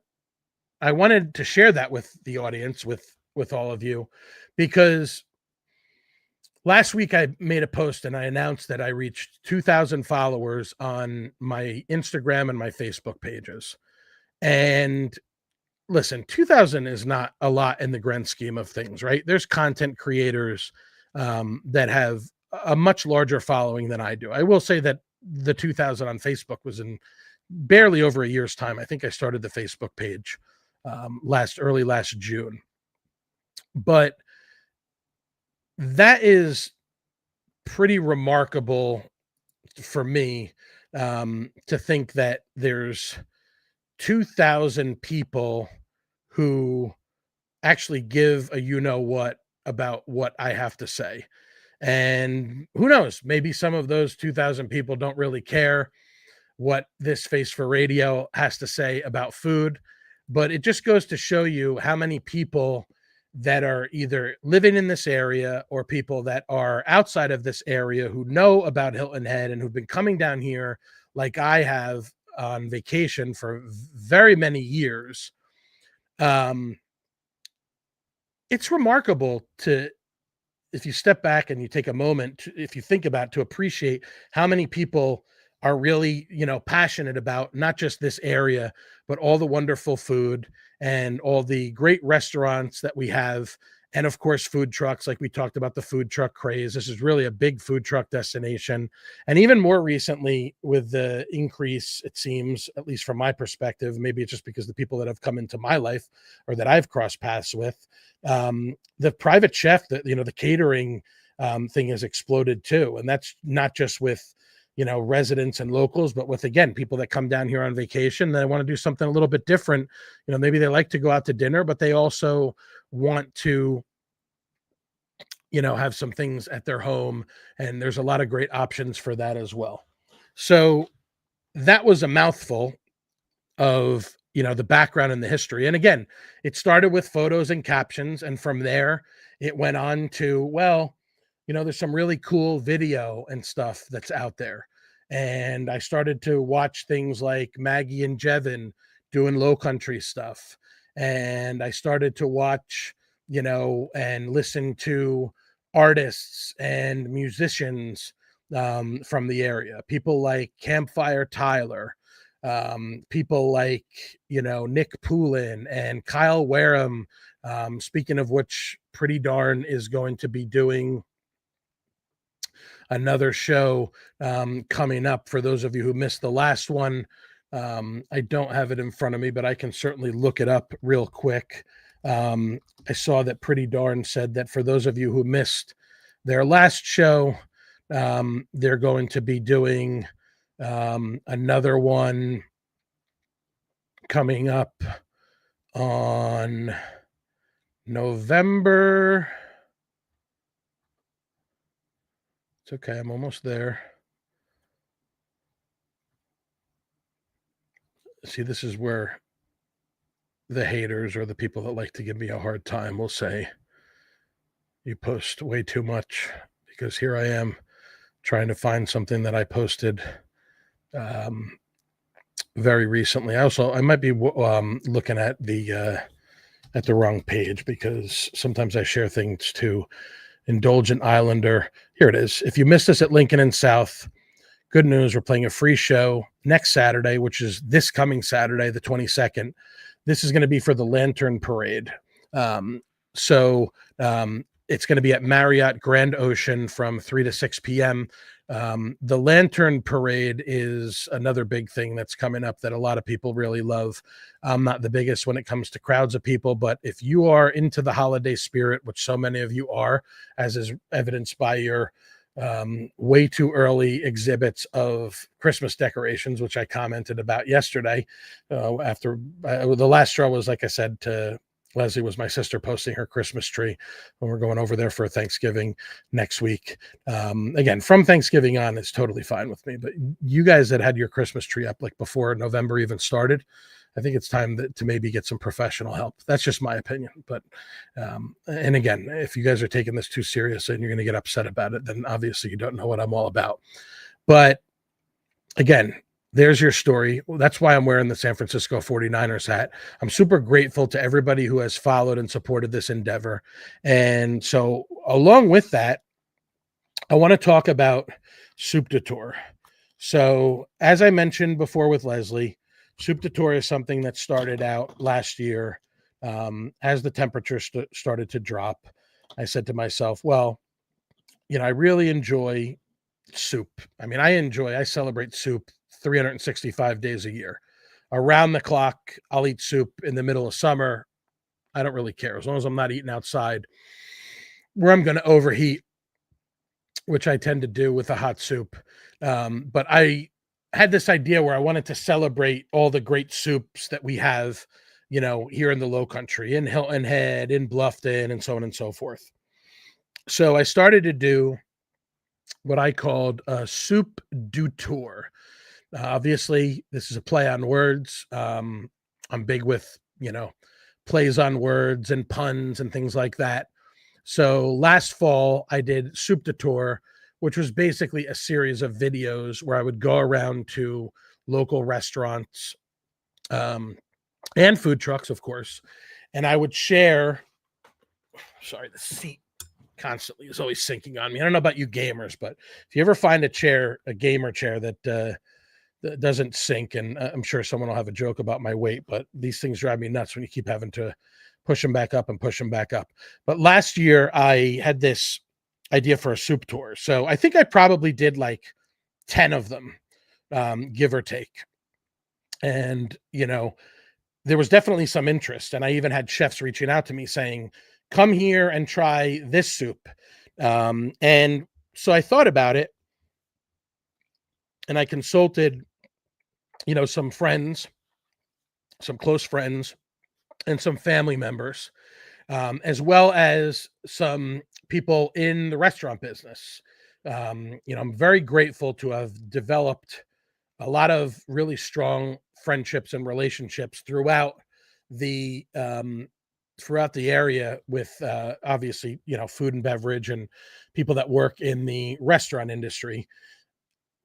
to share that with the audience, with all of you, because last week I made a post and I announced that I reached 2,000 followers on my Instagram and my Facebook pages. And listen, 2,000 is not a lot in the grand scheme of things, right? There's content creators that have a much larger following than I do. I will say that the 2,000 on Facebook was in barely over a year's time. I think I started the Facebook page early last June. But that is pretty remarkable for me, to think that there's 2,000 people who actually give a what about what I have to say. And who knows, maybe some of those 2,000 people don't really care what this Face for Radio has to say about food, but it just goes to show you how many people that are either living in this area or people that are outside of this area who know about Hilton Head and who've been coming down here like I have on vacation for very many years. It's remarkable to, if you step back and you take a moment, if you think about, to appreciate how many people are really, passionate about not just this area, but all the wonderful food and all the great restaurants that we have. And of course, food trucks, like we talked about the food truck craze. This is really a big food truck destination. And even more recently, with the increase, it seems, at least from my perspective, maybe it's just because the people that have come into my life or that I've crossed paths with, the private chef, the catering thing has exploded too. And that's not just with, residents and locals, but with, again, people that come down here on vacation, they want to do something a little bit different. Maybe they like to go out to dinner, but they also want to, have some things at their home. And there's a lot of great options for that as well. So that was a mouthful of, the background and the history. And again, it started with photos and captions. And from there, it went on to, well, there's some really cool video and stuff that's out there. And I started to watch things like Maggie and Jevin doing low country stuff. And I started to watch, and listen to artists and musicians from the area, people like Campfire Tyler, people like, Nick Poulin and Kyle Wareham. Speaking of which, Pretty Darn is going to be doing another show coming up. For those of you who missed the last one, I don't have it in front of me, but I can certainly look it up real quick. I saw that Pretty Darn said that for those of you who missed their last show, they're going to be doing another one coming up on November. It's okay, I'm almost there. see, this is where the haters or the people that like to give me a hard time will say, you post way too much, because here I am trying to find something that I posted um, very recently. I might be looking at the wrong page, because sometimes I share things to Indulgent Islander. Here it is. If you missed us at Lincoln and South, good news. We're playing a free show next Saturday, which is this coming Saturday, the 22nd. This is going to be for the Lantern Parade. So it's going to be at Marriott Grand Ocean from 3 to 6 p.m. The Lantern Parade is another big thing that's coming up that a lot of people really love. I'm not the biggest when it comes to crowds of people, but if you are into the holiday spirit, which so many of you are, as is evidenced by your way too early exhibits of Christmas decorations, which I commented about yesterday. After the last straw was, like I said to Lesley, was my sister posting her Christmas tree when we're going over there for Thanksgiving next week. Again, from Thanksgiving on, it's totally fine with me. But you guys that had your Christmas tree up like before November even started, I think it's time to maybe get some professional help. That's just my opinion. But, and again, if you guys are taking this too seriously and you're going to get upset about it, then obviously you don't know what I'm all about. But again, there's your story. Well, that's why I'm wearing the San Francisco 49ers hat. I'm super grateful to everybody who has followed and supported this endeavor. And so along with that, I want to talk about Soup de Tour. So as I mentioned before with Lesley, Soup de Tour is something that started out last year. As the temperature started to drop, I said to myself, well, I really enjoy soup. I mean, I celebrate soup 365 days a year. Around the clock, I'll eat soup. In the middle of summer, I don't really care, as long as I'm not eating outside where I'm going to overheat, which I tend to do with a hot soup. But I had this idea where I wanted to celebrate all the great soups that we have, here in the Low Country, in Hilton Head, in Bluffton, and so on and so forth. So I started to do what I called a Soup du Tour. Obviously, this is a play on words. I'm big with, plays on words and puns and things like that. So last fall, I did Soup de Tour, which was basically a series of videos where I would go around to local restaurants and food trucks, of course, and I would share. Sorry, the seat constantly is always sinking on me. I don't know about you gamers, but if you ever find a gamer chair that doesn't sink, and I'm sure someone will have a joke about my weight, but these things drive me nuts when you keep having to push them back up and push them back up. But last year I had this idea for a soup tour. So I think I probably did like 10 of them, give or take. And, there was definitely some interest. And I even had chefs reaching out to me saying, come here and try this soup. And so I thought about it, and I consulted, some friends, some close friends, and some family members, as well as some people in the restaurant business. I'm very grateful to have developed a lot of really strong friendships and relationships throughout the area with obviously, food and beverage and people that work in the restaurant industry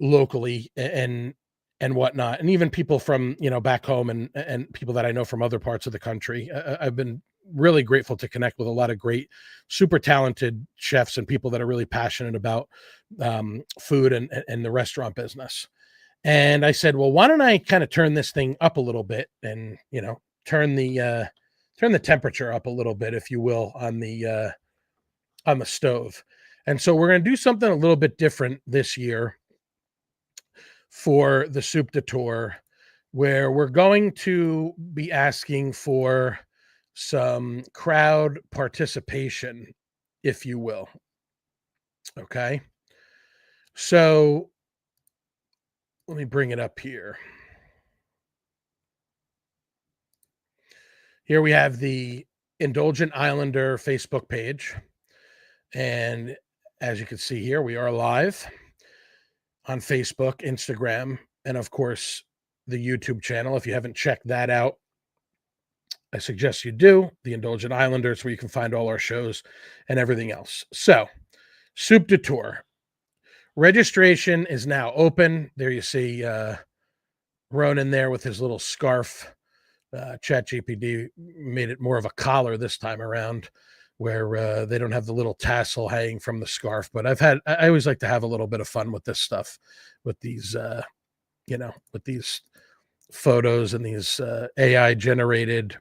locally and whatnot, and even people from back home and people that I know from other parts of the country. I've been really grateful to connect with a lot of great, super talented chefs and people that are really passionate about food and the restaurant business. And I said, well, why don't I kind of turn this thing up a little bit and turn the temperature up a little bit, if you will, on the stove. And so we're going to do something a little bit different this year for the Soup de Tour, where we're going to be asking for some crowd participation, if you will. Okay. So let me bring it up here. Here we have the Indulgent Islander Facebook page. And as you can see here, we are live on Facebook, Instagram, and of course, the YouTube channel. If you haven't checked that out, I suggest you do. The Indulgent Islanders, where you can find all our shows and everything else. So, Soup de Tour. Registration is now open. There you see Ronan there with his little scarf. ChatGPT made it more of a collar this time around, where they don't have the little tassel hanging from the scarf. But I always like to have a little bit of fun with this stuff, with these, with these photos and these AI generated,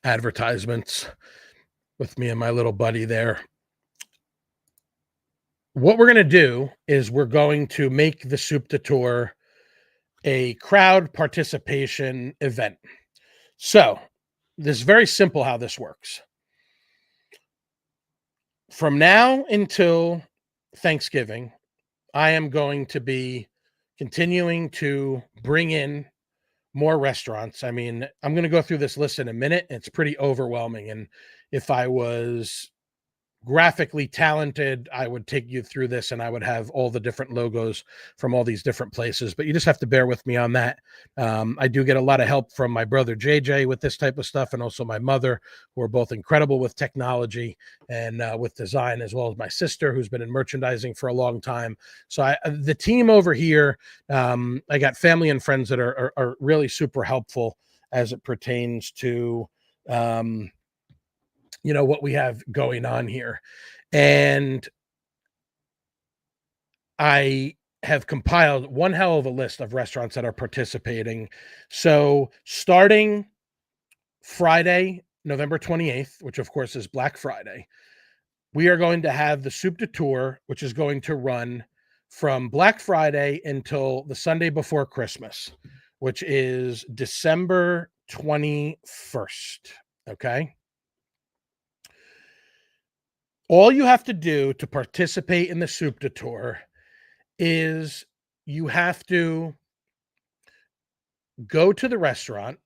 advertisements with me and my little buddy there. What we're going to do is we're going to make the Soup de Tour a crowd participation event. So this is very simple how this works. From now until Thanksgiving, I am going to be continuing to bring in more restaurants. I mean, I'm going to go through this list in a minute. It's pretty overwhelming. And if I was graphically talented, I would take you through this and I would have all the different logos from all these different places, but you just have to bear with me on that. I do get a lot of help from my brother JJ with this type of stuff, and also my mother, who are both incredible with technology and with design, as well as my sister, who's been in merchandising for a long time. So the team over here, I got family and friends that are really super helpful as it pertains to what we have going on here. And I have compiled one hell of a list of restaurants that are participating. So starting Friday, November 28th, which of course is Black Friday, we are going to have the Soup de Tour, which is going to run from Black Friday until the Sunday before Christmas, which is December 21st. Okay. All you have to do to participate in the Soup de Tour is you have to go to the restaurant,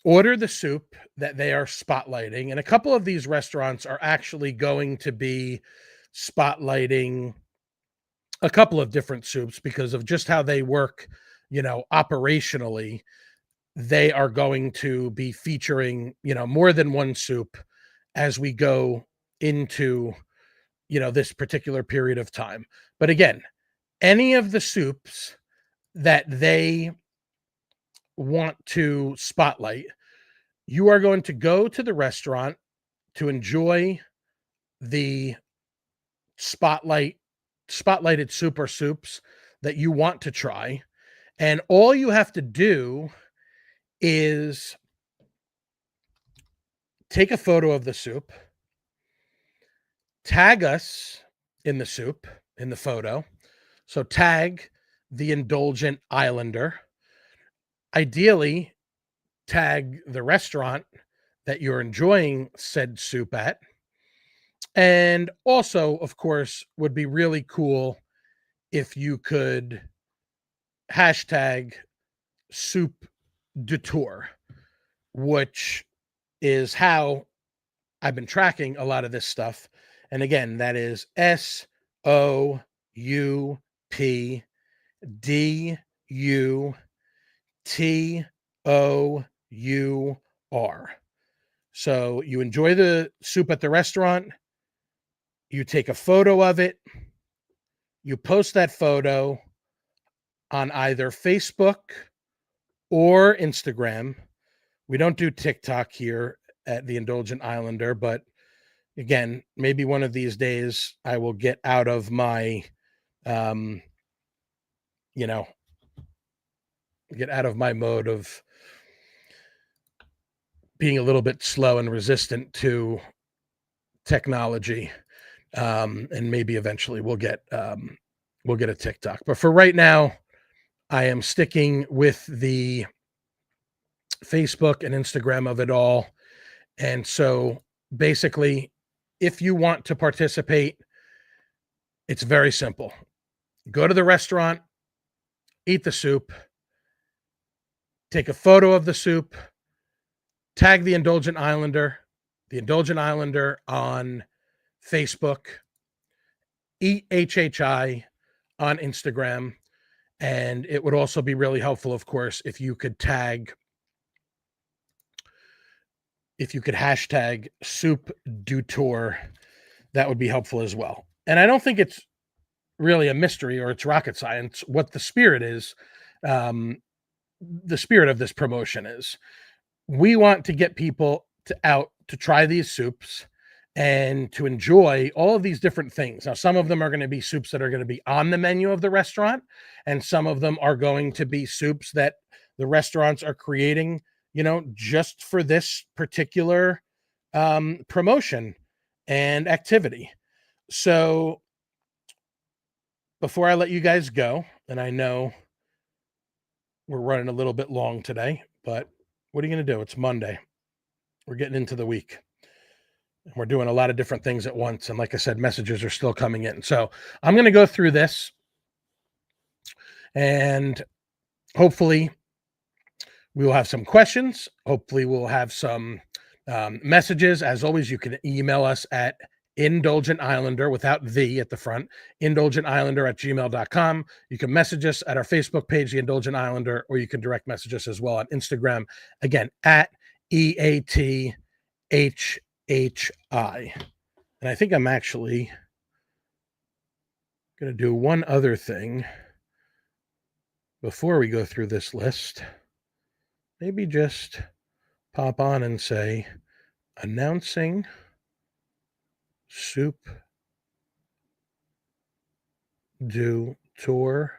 order the soup that they are spotlighting. And a couple of these restaurants are actually going to be spotlighting a couple of different soups because of just how they work, operationally. They are going to be featuring, more than one soup as we go into, this particular period of time. But again, any of the soups that they want to spotlight, you are going to go to the restaurant to enjoy the spotlighted soup or soups that you want to try. And all you have to do is take a photo of the soup, tag us in the soup, in the photo. So tag the Indulgent Islander. Ideally, tag the restaurant that you're enjoying said soup at. And also, of course, would be really cool if you could hashtag Soup de Tour, which is how I've been tracking a lot of this stuff. And again, that is SOUPDUTOUR. So you enjoy the soup at the restaurant, you take a photo of it, you post that photo on either Facebook or Instagram. We don't do TikTok here at the Indulgent Islander, but again, maybe one of these days I will get out of my, get out of my mode of being a little bit slow and resistant to technology. And maybe eventually we'll get a TikTok. But for right now, I am sticking with the Facebook and Instagram of it all. And so basically, if you want to participate, it's very simple. Go to the restaurant, eat the soup, take a photo of the soup, tag the Indulgent Islander on Facebook, eat HHI, on Instagram. And it would also be really helpful, of course, if you could hashtag soup du tour, that would be helpful as well. And I don't think it's really a mystery or it's rocket science what the spirit is. The spirit of this promotion is we want to get people out to try these soups and to enjoy all of these different things. Now, some of them are going to be soups that are going to be on the menu of the restaurant, and some of them are going to be soups that the restaurants are creating, just for this particular promotion and activity. So before I let you guys go, and I know we're running a little bit long today, but what are you going to do? It's Monday. We're getting into the week. We're doing a lot of different things at once. And like I said, messages are still coming in. So I'm going to go through this and hopefully we will have some questions. Hopefully we'll have some messages. As always, you can email us at Indulgent Islander without the at the front, indulgentislander@gmail.com. You can message us at our Facebook page, The Indulgent Islander, or you can direct message us as well on Instagram, again, at EATHHI. And I think I'm actually going to do one other thing before we go through this list. Maybe just pop on and say, announcing soup du tour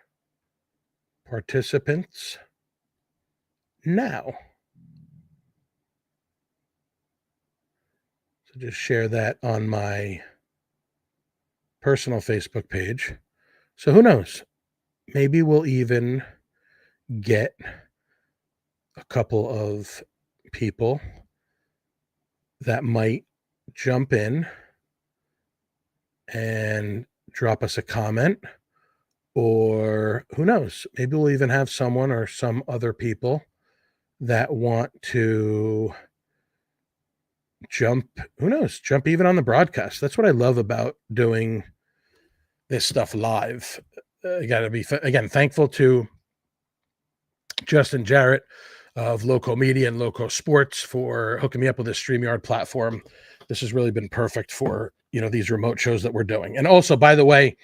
participants now. So just share that on my personal Facebook page. So who knows? Maybe we'll even get a couple of people that might jump in and drop us a comment, or who knows, maybe we'll even have someone or some other people that want to jump even on the broadcast. That's what I love about doing this stuff live. I gotta be again thankful to Justin Jarrett of Loco Media and Loco Sports for hooking me up with this StreamYard platform. This has really been perfect for these remote shows that we're doing. And also, by the way,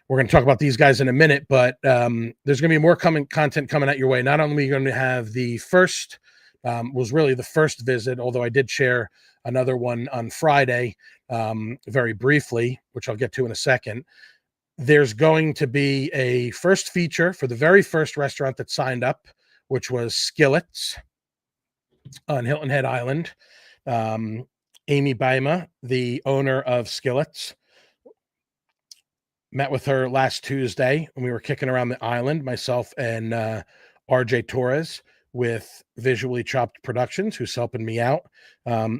we're going to talk about these guys in a minute, but there's going to be more content coming at your way. Not only are you going to have the first, was really the first visit, although I did share another one on Friday, very briefly, which I'll get to in a second. There's going to be a first feature for the very first restaurant that signed up, which was Skillets on Hilton Head Island. Amy Baima, the owner of Skillets, met with her last Tuesday when we were kicking around the island, myself and RJ Torres with Visually Chopped Productions, who's helping me out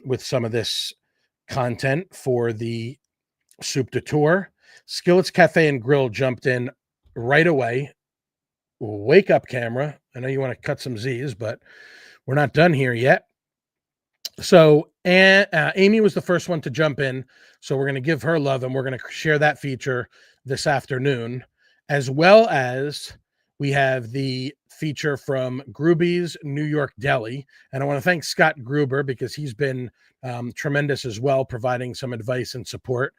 with some of this content for the Soup de Tour. Skillets Cafe and Grill jumped in right away. Wake up, camera. I know you want to cut some Z's, but we're not done here yet. So Amy was the first one to jump in. So we're going to give her love, and we're going to share that feature this afternoon, as well as we have the feature from Gruby's New York Deli. And I want to thank Scott Gruber because he's been tremendous as well, providing some advice and support.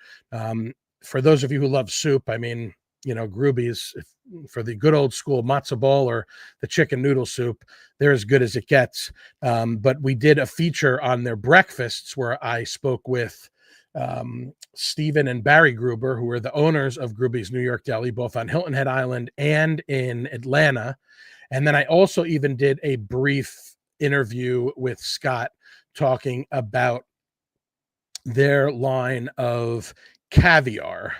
For those of you who love soup, I mean, Gruby's, for the good old school matzo ball or the chicken noodle soup, they're as good as it gets. But we did a feature on their breakfasts where I spoke with Stephen and Barry Gruber, who are the owners of Gruby's New York Deli, both on Hilton Head Island and in Atlanta. And then I also even did a brief interview with Scott talking about their line of caviar,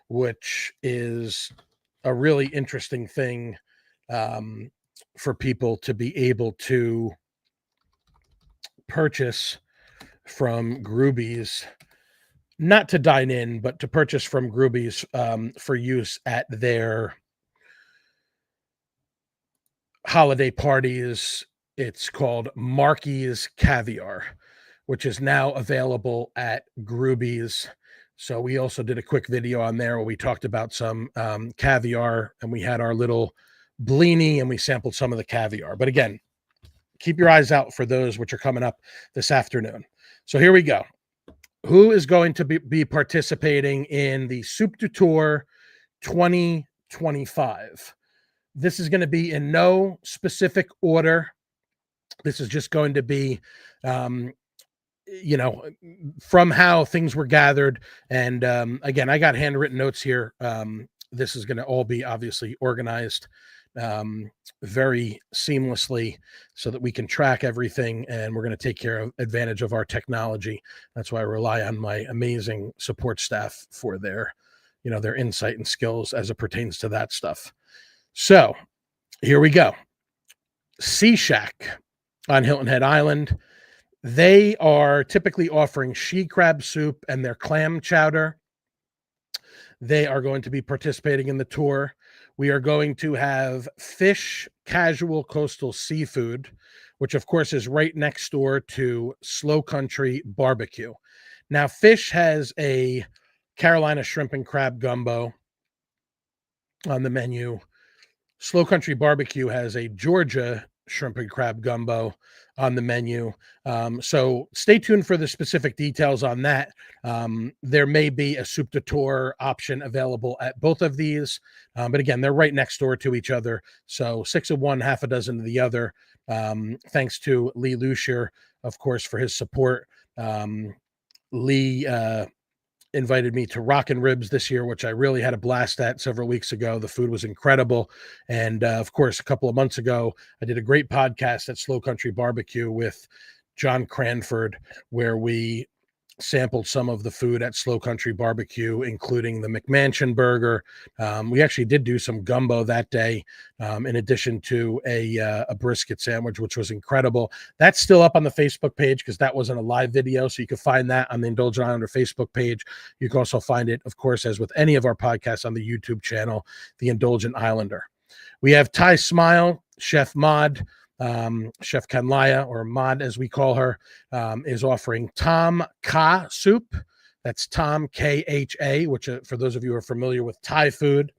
which is a really interesting thing for people to be able to purchase from Gruby's, not to dine in, but to purchase from Gruby's for use at their holiday parties. It's called Marky's Caviar, which is now available at Gruby's. So we also did a quick video on there where we talked about some caviar, and we had our little blini and we sampled some of the caviar. But again, keep your eyes out for those which are coming up this afternoon. So here we go. Who is going to be participating in the Soup du Tour 2025? This is going to be in no specific order. This is just going to be, from how things were gathered. And again, I got handwritten notes here. This is going to all be obviously organized very seamlessly so that we can track everything, and we're going to take advantage of our technology. That's why I rely on my amazing support staff for their insight and skills as it pertains to that stuff. So here we go. Sea Shack on Hilton Head Island. They are typically offering she crab soup and their clam chowder. They are going to be participating in the tour. We are going to have Fish Casual Coastal Seafood, which of course is right next door to Slow Country Barbecue. Now, Fish has a Carolina shrimp and crab gumbo on the menu. Slow Country Barbecue has a Georgia shrimp and crab gumbo on the menu. So stay tuned for the specific details on that. There may be a soup de tour option available at both of these. But again, they're right next door to each other. So 6 of one, half a dozen of the other. Thanks to Lee Lucier, of course, for his support. Lee invited me to Rockin' Ribs this year, which I really had a blast at several weeks ago. The food was incredible. And of course, a couple of months ago, I did a great podcast at Slow Country Barbecue with John Cranford, where we sampled some of the food at Slow Country Barbecue, including the McMansion burger. We actually did do some gumbo that day, in addition to a brisket sandwich, which was incredible. That's still up on the Facebook page because that wasn't a live video, so you can find that on the Indulgent Islander Facebook page. You can also find it, of course, as with any of our podcasts, on the YouTube channel, The Indulgent Islander. We have Thai Smile, Chef Mod, Chef Kanlaya, or Mod as we call her, is offering Tom Kha soup. That's Tom Kha, which for those of you who are familiar with Thai food,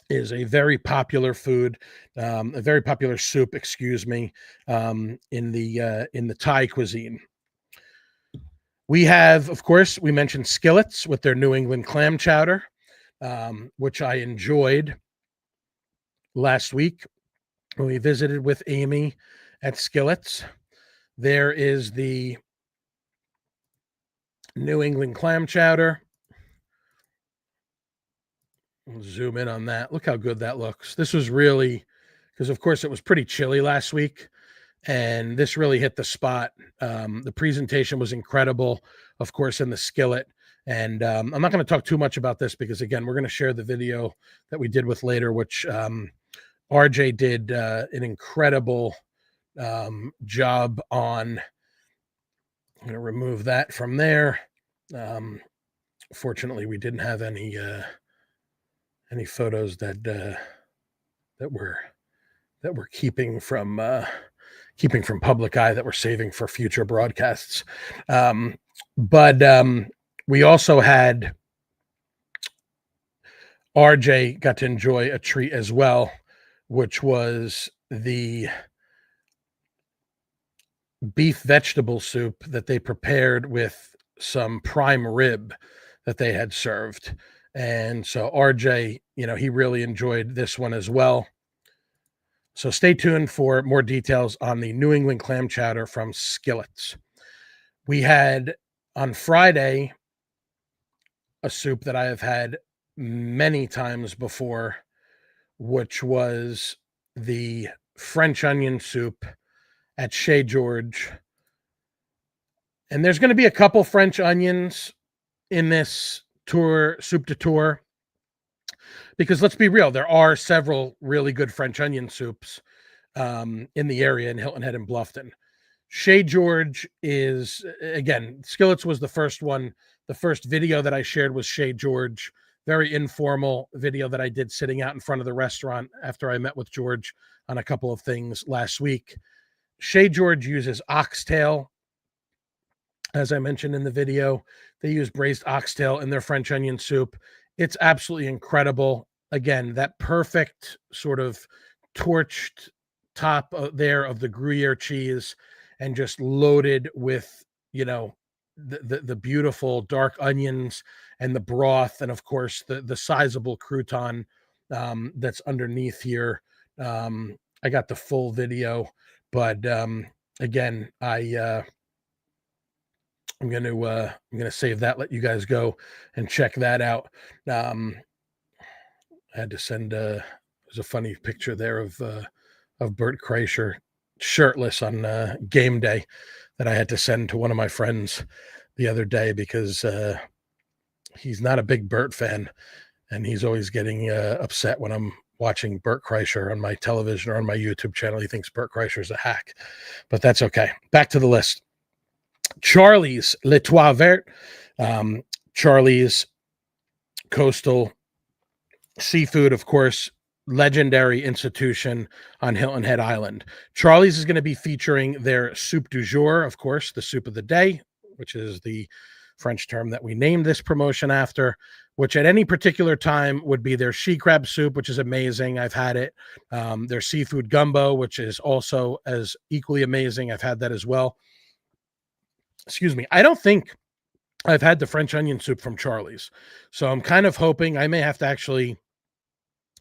is a very popular food, a very popular soup, in the Thai cuisine. We have, of course, we mentioned Skillets with their New England clam chowder, which I enjoyed last week when we visited with Amy at Skillets. There is the New England clam chowder. We'll zoom in on that. Look how good that looks. This was really, because of course it was pretty chilly last week, and this really hit the spot. The presentation was incredible, of course, in the skillet. And I'm not going to talk too much about this because, again, we're going to share the video that we did with later, which RJ did an incredible job on. I'm going to remove that from there. Fortunately, we didn't have any photos that we're keeping from public eye, that we're saving for future broadcasts. But we also had RJ got to enjoy a treat as well, which was the beef vegetable soup that they prepared with some prime rib that they had served. And so RJ, he really enjoyed this one as well. So stay tuned for more details on the New England clam chowder from Skillets. We had on Friday a soup that I have had many times before, which was the French onion soup at Chez George. And there's going to be a couple French onions in this tour, soup de tour, because let's be real, there are several really good French onion soups in the area in Hilton Head and Bluffton. Chez George is, again, Skillets was the first one. The first video that I shared was Chez George, very informal video that I did sitting out in front of the restaurant after I met with George on a couple of things last week. Chez George uses oxtail As I mentioned in the video, they use braised oxtail in their French onion soup. It's absolutely incredible. Again, that perfect sort of torched top there of the Gruyere cheese and just loaded with, you know, the beautiful dark onions and the broth, and of course the sizable crouton that's underneath here. I got the full video, but again, I'm gonna save that, let you guys go and check that out. I had to send there's a funny picture there of Bert Kreischer shirtless on game day that I had to send to one of my friends the other day because he's not a big Bert fan, and he's always getting upset when I'm watching Bert Kreischer on my television or on my YouTube channel. He thinks Bert Kreischer's a hack, but that's okay. Back to the list. Charlie's Le Trois Vert, Charlie's coastal seafood, of course, legendary institution on Hilton Head Island. Charlie's is going to be featuring their soup du jour, of course, the soup of the day, which is the French term that we named this promotion after, which at any particular time would be their she crab soup, which is amazing. I've had it. Their seafood gumbo, which is also as equally amazing. I've had that as well. Excuse me. I don't think I've had the French onion soup from Charlie's. So I'm kind of hoping I may have to actually,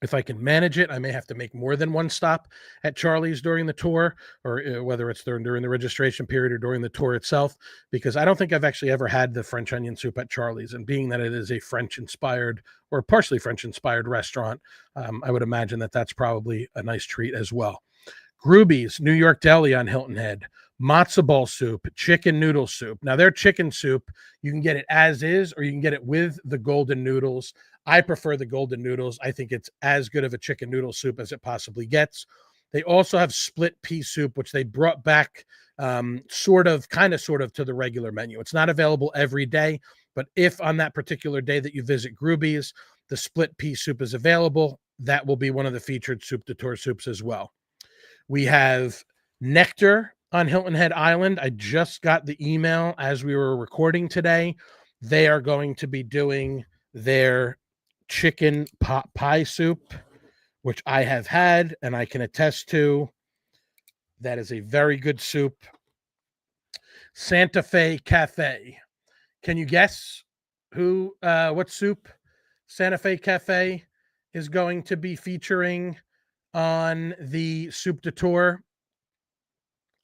if I can manage it, I may have to make more than one stop at Charlie's during the tour, or whether it's during the registration period or during the tour itself, because I don't think I've actually ever had the French onion soup at Charlie's. And being that it is a French-inspired or partially French-inspired restaurant, I would imagine that that's probably a nice treat as well. Gruby's New York Deli on Hilton Head, matzo ball soup, chicken noodle soup. Now, their chicken soup, you can get it as is, or you can get it with the golden noodles. I prefer the golden noodles. I think it's as good of a chicken noodle soup as it possibly gets. They also have split pea soup, which they brought back sort of to the regular menu. It's not available every day, but if on that particular day that you visit Gruby's, the split pea soup is available, that will be one of the featured soup de tour soups as well. We have Nectar on Hilton Head Island. I just got the email as we were recording today. They are going to be doing their chicken pot pie soup, which I have had and I can attest to. That is a very good soup. Santa Fe Cafe. Can you guess what soup Santa Fe Cafe is going to be featuring on the soup de tour?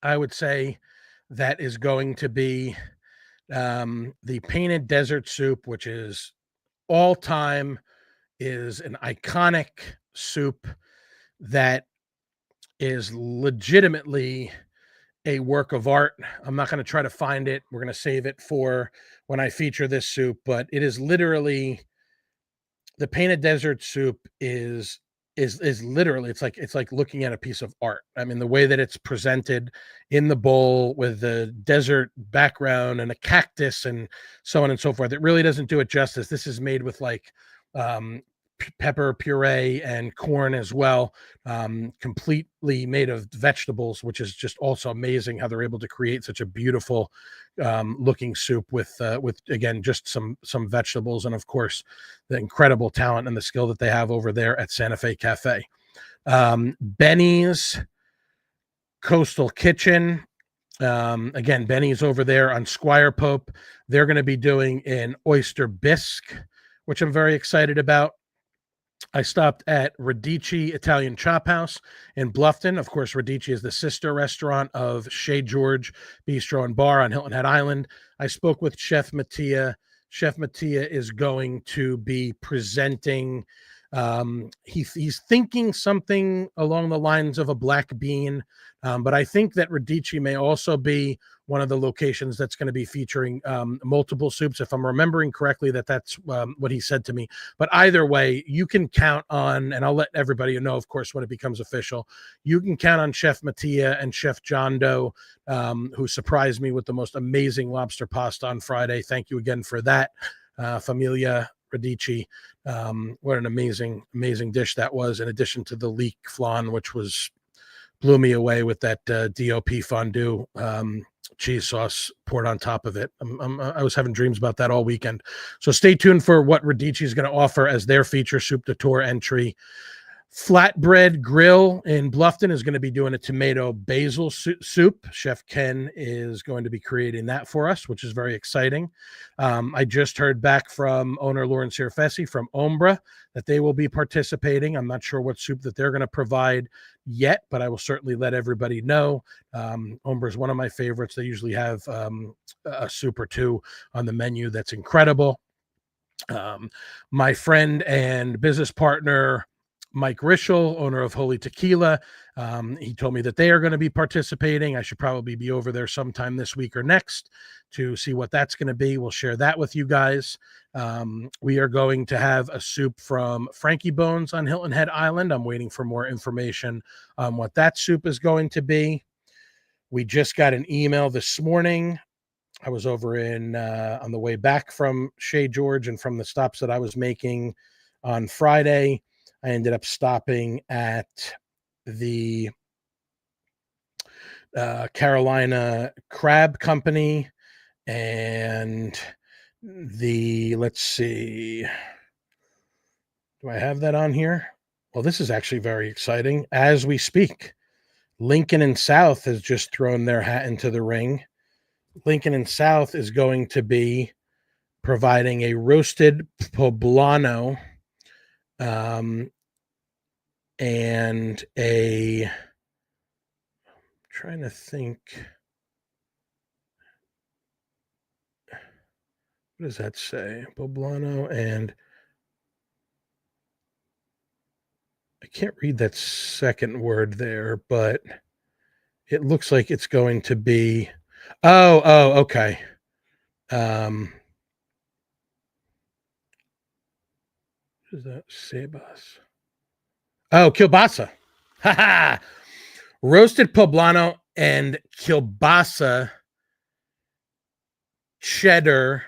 I would say that is going to be the Painted Desert soup, which is all time, is an iconic soup that is legitimately a work of art. I'm not going to try to find it. We're going to save it for when I feature this soup, but it is literally, the Painted Desert soup is literally, it's like looking at a piece of art. I mean, the way that it's presented in the bowl with the desert background and a cactus and so on and so forth, it really doesn't do it justice. This is made with like pepper puree and corn as well, completely made of vegetables, which is just also amazing how they're able to create such a beautiful looking soup with again just some vegetables, and of course the incredible talent and the skill that they have over there at Santa Fe Cafe. Benny's Coastal Kitchen, again, Benny's over there on Squire Pope. They're going to be doing an oyster bisque, which I'm very excited about. I stopped at Radici Italian Chop House in Bluffton. Of course, Radici is the sister restaurant of Chez George Bistro and Bar on Hilton Head Island. I spoke with Chef Mattia. Chef Mattia is going to be presenting. He's thinking something along the lines of a black bean, but I think that Radici may also be one of the locations that's going to be featuring multiple soups, if I'm remembering correctly, that's what he said to me. But either way, you can count on, and I'll let everybody know, of course, when it becomes official, you can count on Chef Mattia and Chef John Doe, who surprised me with the most amazing lobster pasta on Friday. Thank you again for that, Familia Radici. What an amazing dish that was, in addition to the leek flan, which blew me away with that DOP fondue cheese sauce poured on top of it. I was having dreams about that all weekend. So stay tuned for what Radici is going to offer as their feature soup de tour entry. Flatbread Grill in Bluffton is going to be doing a tomato basil soup. Chef Ken is going to be creating that for us, which is very exciting. I just heard back from owner Lauren Sirfesi from Ombra that they will be participating. I'm not sure what soup that they're going to provide yet, but I will certainly let everybody know. Ombra is one of my favorites. They usually have a soup or two on the menu that's incredible. My friend and business partner, Mike Rischel, owner of Holy Tequila. He told me that they are going to be participating. I should probably be over there sometime this week or next to see what that's going to be. We'll share that with you guys. We are going to have a soup from Frankie Bones on Hilton Head Island. I'm waiting for more information on what that soup is going to be. We just got an email this morning. I was over in on the way back from Shea George and from the stops that I was making on Friday. I ended up stopping at the Carolina Crab Company and let's see, do I have that on here? Well, this is actually very exciting. As we speak, Lincoln and South has just thrown their hat into the ring. Lincoln and South is going to be providing a roasted poblano and trying to think, what does that say? Poblano, and I can't read that second word there, but it looks like it's going to be, okay. What is that? Sebas. Oh, kielbasa. Ha. Roasted poblano and kielbasa, cheddar,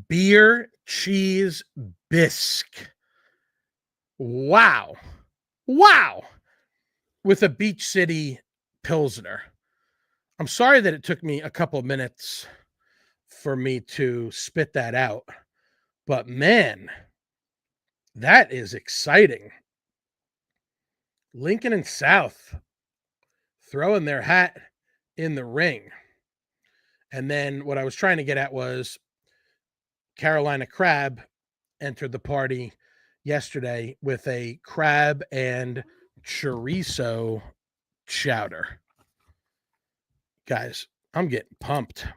beer, cheese, bisque. Wow. With a Beach City Pilsner. I'm sorry that it took me a couple of minutes for me to spit that out, but man, that is exciting. Lincoln and South throwing their hat in the ring. And then what I was trying to get at was Carolina Crab entered the party yesterday with a crab and chorizo chowder. Guys, I'm getting pumped.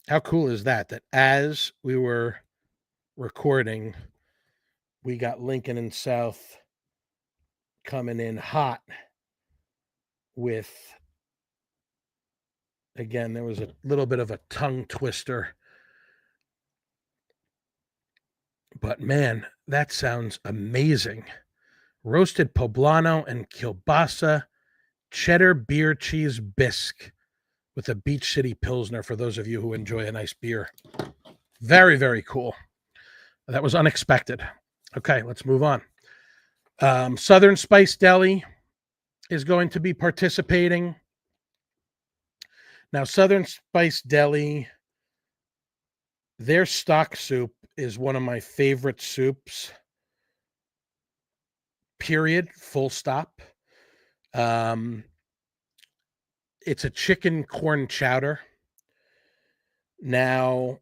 How cool is that? That as we were recording, we got Lincoln and South coming in hot with, again, there was a little bit of a tongue twister. But man, that sounds amazing. Roasted poblano and kielbasa, cheddar beer cheese bisque with a Beach City Pilsner for those of you who enjoy a nice beer. Very, very cool. That was unexpected. Okay, let's move on. Southern Spice Deli is going to be participating. Now, Southern Spice Deli, their stock soup is one of my favorite soups, period, full stop. It's a chicken corn chowder. Now,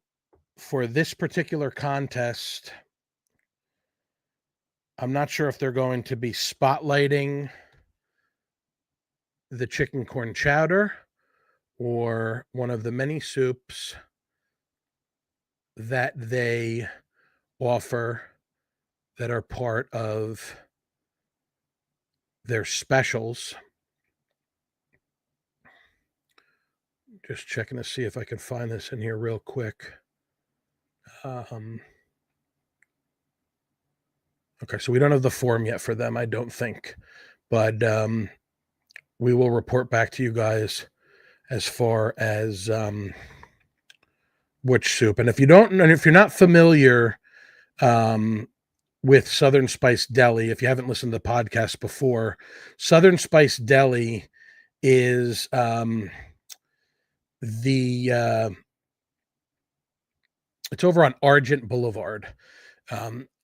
for this particular contest, I'm not sure if they're going to be spotlighting the chicken corn chowder or one of the many soups that they offer that are part of their specials. Just checking to see if I can find this in here real quick. Okay, so we don't have the form yet for them, I don't think. But we will report back to you guys as far as which soup. And if you're not familiar with Southern Spice Deli, if you haven't listened to the podcast before, Southern Spice Deli is it's over on Argent Boulevard.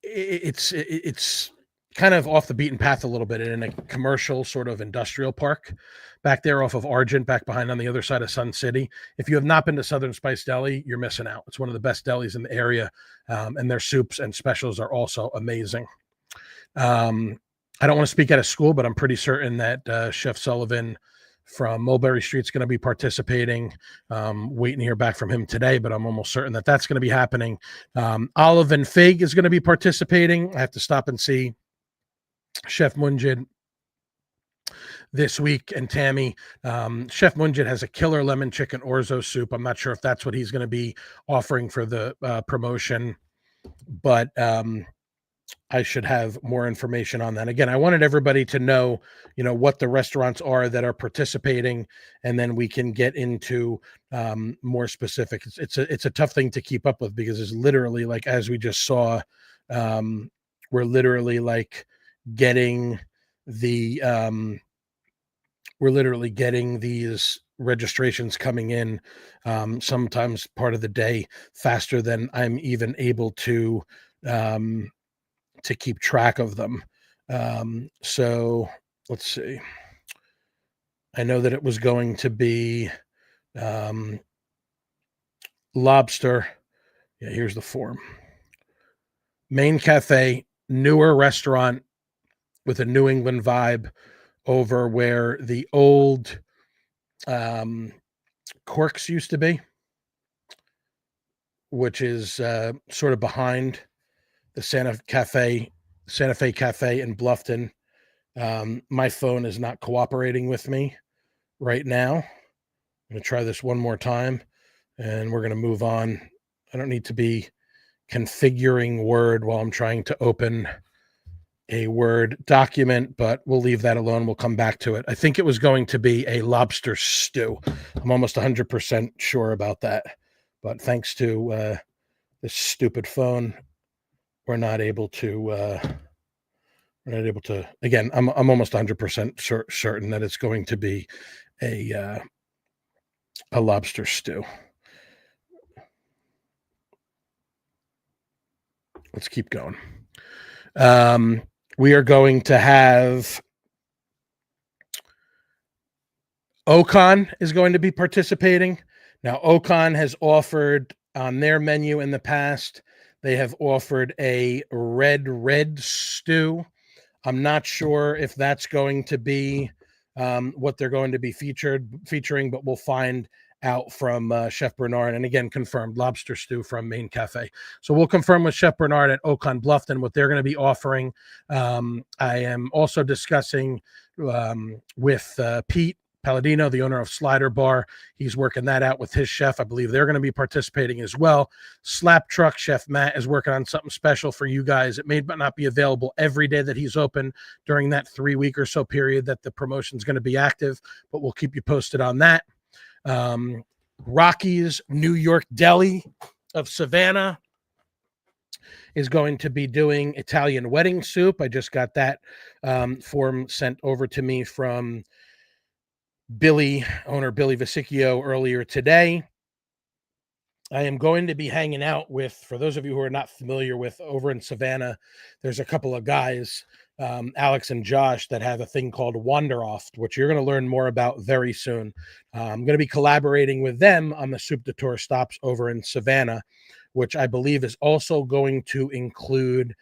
It's kind of off the beaten path a little bit in a commercial sort of industrial park back there off of Argent, back behind on the other side of Sun City. If you have not been to Southern Spice Deli, you're missing out. It's one of the best delis in the area, and their soups and specials are also amazing. I don't want to speak out of school, but I'm pretty certain that Chef Sullivan from Mulberry Street is going to be participating. Waiting to hear back from him today, but I'm almost certain that that's going to be happening. Olive and Fig is going to be participating. I have to stop and see Chef Munjid this week. And Tammy, Chef Munjid has a killer lemon chicken orzo soup. I'm not sure if that's what he's going to be offering for the promotion, but I should have more information on that. Again, I wanted everybody to know, what the restaurants are that are participating, and then we can get into more specific. It's a tough thing to keep up with because it's literally like, as we just saw, we're literally like getting these registrations coming in sometimes part of the day faster than I'm even able to keep track of them. So let's see. I know that it was going to be lobster. Yeah, here's the form. Main Cafe, newer restaurant with a New England vibe over where the old Corks used to be, which is sort of behind the Santa Fe Cafe in Bluffton. My phone is not cooperating with me right now. I'm going to try this one more time, and we're going to move on. I don't need to be configuring Word while I'm trying to open a Word document, but we'll leave that alone. We'll come back to it. I think it was going to be a lobster stew. I'm almost 100% sure about that, but thanks to this stupid phone, we're not able to again, I'm almost 100% certain that it's going to be a lobster stew. Let's keep going. We are going to have Ocon is going to be participating. Now, Ocon has offered on their menu in the past, they have offered a red stew. I'm not sure if that's going to be what they're going to be featuring, but we'll find out from Chef Bernard. And again, confirmed lobster stew from Main Cafe. So we'll confirm with Chef Bernard at Ocon Bluffton what they're going to be offering. I am also discussing with Pete Palladino, the owner of Slider Bar. He's working that out with his chef. I believe they're going to be participating as well. Slap Truck Chef Matt is working on something special for you guys. It may not be available every day that he's open during that 3-week or so period that the promotion is going to be active, but we'll keep you posted on that. Rocky's New York Deli of Savannah is going to be doing Italian wedding soup. I just got that form sent over to me from owner Billy Vesicchio earlier today. I am going to be hanging out with, for those of you who are not familiar with, over in Savannah, there's a couple of guys, Alex and Josh, that have a thing called Wanderoft, which you're going to learn more about very soon. I'm going to be collaborating with them on the Soup de Tour stops over in Savannah, which I believe is also going to include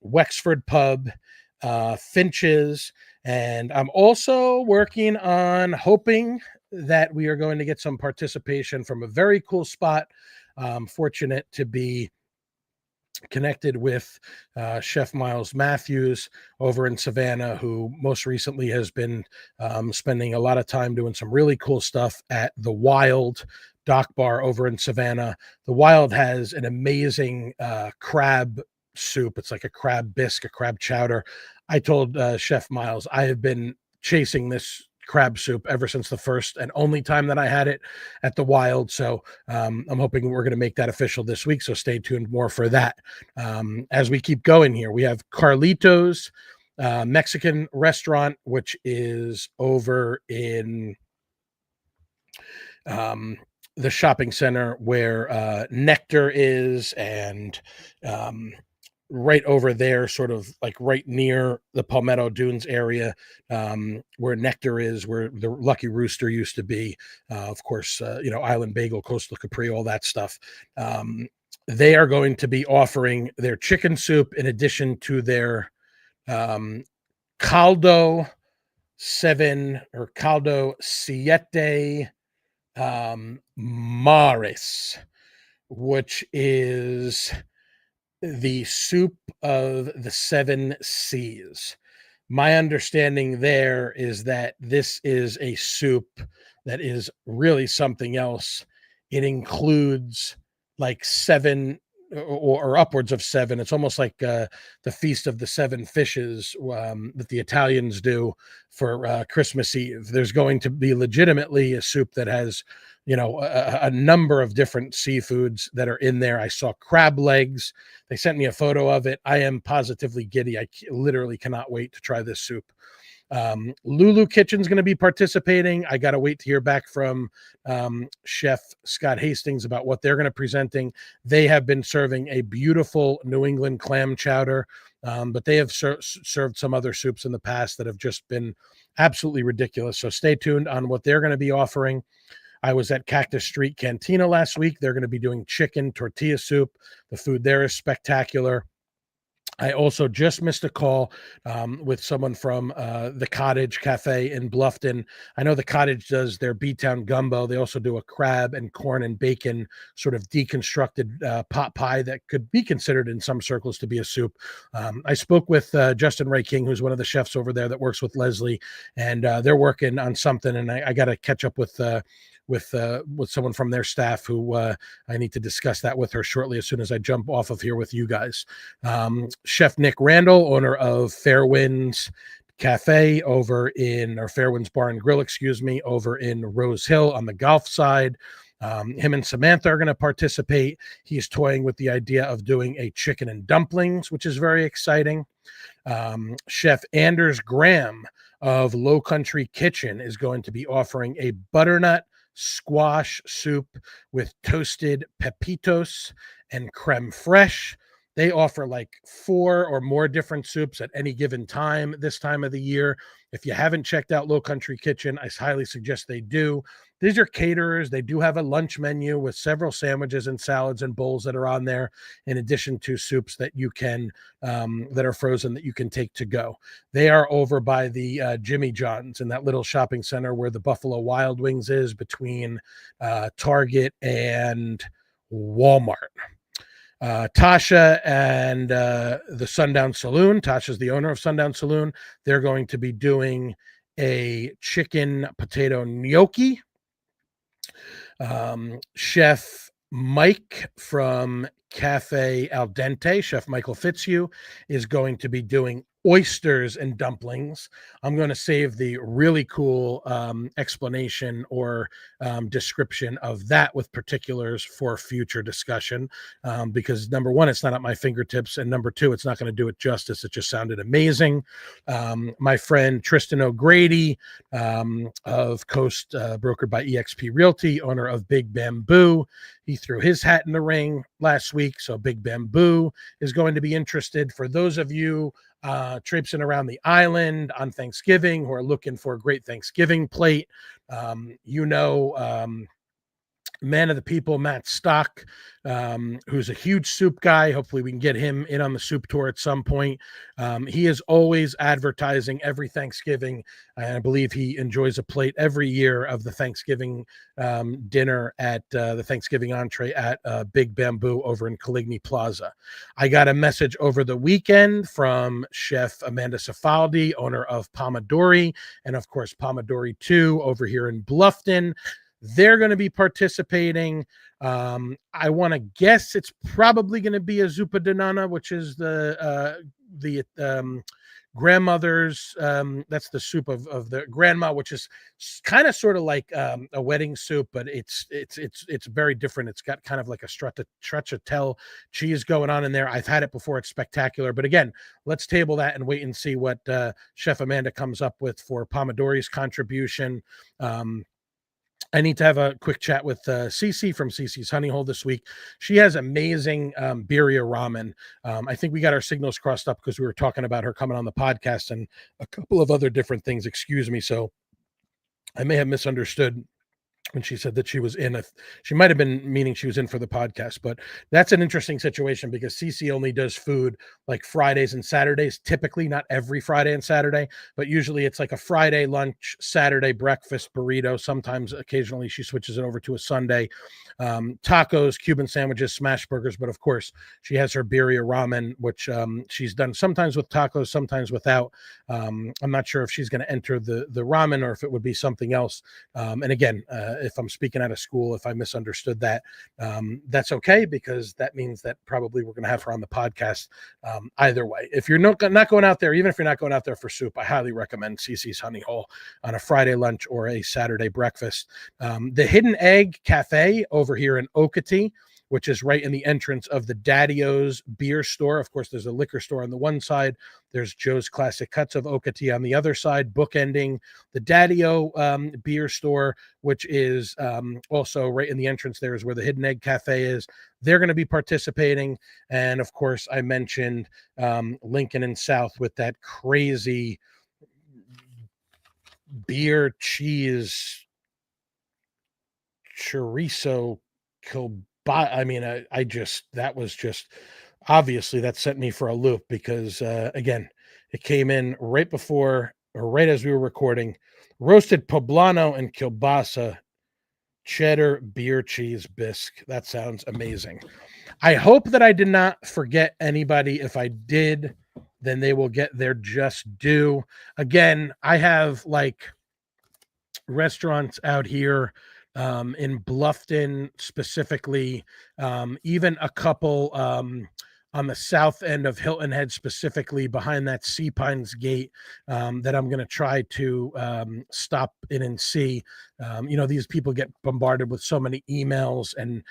Wexford Pub, Finch's, and I'm also working on hoping that we are going to get some participation from a very cool spot. Fortunate to be connected with Chef Miles Matthews over in Savannah, who most recently has been spending a lot of time doing some really cool stuff at the Wild Dock Bar over in Savannah. The Wild has an amazing crab soup. It's like a crab bisque, a crab chowder. I told Chef Miles, I have been chasing this crab soup ever since the first and only time that I had it at the Wild. So I'm hoping we're going to make that official this week. So stay tuned more for that. As we keep going here, we have Carlito's Mexican restaurant, which is over in the shopping center where Nectar is, and right over there, sort of like right near the Palmetto Dunes area, where Nectar is, where the Lucky Rooster used to be. Of course, Island Bagel, Coastal Capri, all that stuff. They are going to be offering their chicken soup in addition to their caldo 7 or caldo siete mares, which is the soup of the 7 seas. My understanding there is that this is a soup that is really something else. It includes like 7 or upwards of 7. It's almost like the Feast of the 7 Fishes that the Italians do for Christmas Eve. There's going to be legitimately a soup that has, a number of different seafoods that are in there. I saw crab legs. They sent me a photo of it. I am positively giddy. I literally cannot wait to try this soup. Lulu Kitchen's going to be participating. I got to wait to hear back from Chef Scott Hastings about what they're going to presenting. They have been serving a beautiful New England clam chowder, but they have served some other soups in the past that have just been absolutely ridiculous. So stay tuned on what they're going to be offering. I was at Cactus Street Cantina last week. They're going to be doing chicken tortilla soup. The food there is spectacular. I also just missed a call with someone from the Cottage Cafe in Bluffton. I know the Cottage does their B-Town gumbo. They also do a crab and corn and bacon sort of deconstructed pot pie that could be considered in some circles to be a soup. I spoke with Justin Ray King, who's one of the chefs over there that works with Lesley, and they're working on something, and I got to catch up with someone from their staff who I need to discuss that with her shortly as soon as I jump off of here with you guys. Chef Nick Randall, owner of Fairwinds Cafe Fairwinds Bar and Grill, over in Rose Hill on the Gulf side. Him and Samantha are going to participate. He's toying with the idea of doing a chicken and dumplings, which is very exciting. Chef Anders Graham of Low Country Kitchen is going to be offering a butternut squash soup with toasted pepitos and creme fraiche. They offer like 4 or more different soups at any given time this time of the year. If you haven't checked out Low Country Kitchen, I highly suggest they do. These are caterers. They do have a lunch menu with several sandwiches and salads and bowls that are on there, in addition to soups that you can that are frozen that you can take to go. They are over by the Jimmy John's in that little shopping center where the Buffalo Wild Wings is, between Target and Walmart. Tasha and the Sundown Saloon. Tasha's the owner of Sundown Saloon. They're going to be doing a chicken potato gnocchi. Chef Mike from Cafe Al Dente, Chef Michael Fitzhugh, is going to be doing oysters and dumplings. I'm going to save the really cool explanation or description of that with particulars for future discussion, because number one, it's not at my fingertips, and number two, it's not going to do it justice. It just sounded amazing. My friend Tristan O'Grady of Coast, brokered by EXP Realty, owner of Big Bamboo, he threw his hat in the ring last week, so Big Bamboo is going to be interested. For those of you traipsing around the island on Thanksgiving who are looking for a great Thanksgiving plate, man of the people, Matt Stock, who's a huge soup guy. Hopefully we can get him in on the soup tour at some point. He is always advertising every Thanksgiving, and I believe he enjoys a plate every year of the Thanksgiving dinner at the Thanksgiving entree at Big Bamboo over in Coligny Plaza. I got a message over the weekend from Chef Amanda Cifaldi, owner of Pomodori, and of course Pomodori 2 over here in Bluffton. They're going to be participating. I want to guess it's probably going to be a zuppa de nana, which is the grandmother's. That's the soup of the grandma, which is kind of sort of like a wedding soup, but it's very different. It's got kind of like a stracciatelle cheese going on in there. I've had it before. It's spectacular. But again, let's table that and wait and see what Chef Amanda comes up with for Pomodori's contribution. I need to have a quick chat with Cece from Cece's Honey Hole this week. She has amazing birria ramen. I think we got our signals crossed up because we were talking about her coming on the podcast and a couple of other different things. Excuse me. So I may have misunderstood when she said that she was in she might have been meaning she was in for the podcast, but that's an interesting situation because Cece only does food like Fridays and Saturdays, typically not every Friday and Saturday, but usually it's like a Friday lunch, Saturday breakfast burrito. Sometimes occasionally she switches it over to a Sunday. Tacos, Cuban sandwiches, smash burgers, but of course she has her birria ramen, which she's done sometimes with tacos, sometimes without. I'm not sure if she's going to enter the ramen or if it would be something else. And again, if I'm speaking out of school, if I misunderstood that, that's okay, because that means that probably we're going to have her on the podcast either way. If you're not going out there, even if you're not going out there for soup, I highly recommend Cece's Honey Hole on a Friday lunch or a Saturday breakfast. The Hidden Egg Cafe over here in Okatee, which is right in the entrance of the Daddy-O's beer store. Of course, there's a liquor store on the one side. There's Joe's Classic Cuts of Okatee on the other side, bookending the Daddy-O beer store, which is also right in the entrance. There is where the Hidden Egg Cafe is. They're going to be participating. And of course, I mentioned Lincoln and South with that crazy beer, cheese, chorizo, kielbasa. I mean, that was just, obviously that sent me for a loop because again, it came in right before or right as we were recording. Roasted poblano and kielbasa, cheddar, beer, cheese, bisque. That sounds amazing. I hope that I did not forget anybody. If I did, then they will get their just due. Again, I have like restaurants out here in Bluffton specifically, even a couple on the south end of Hilton Head, specifically behind that Sea Pines gate, that I'm going to try to stop in and see. These people get bombarded with so many emails and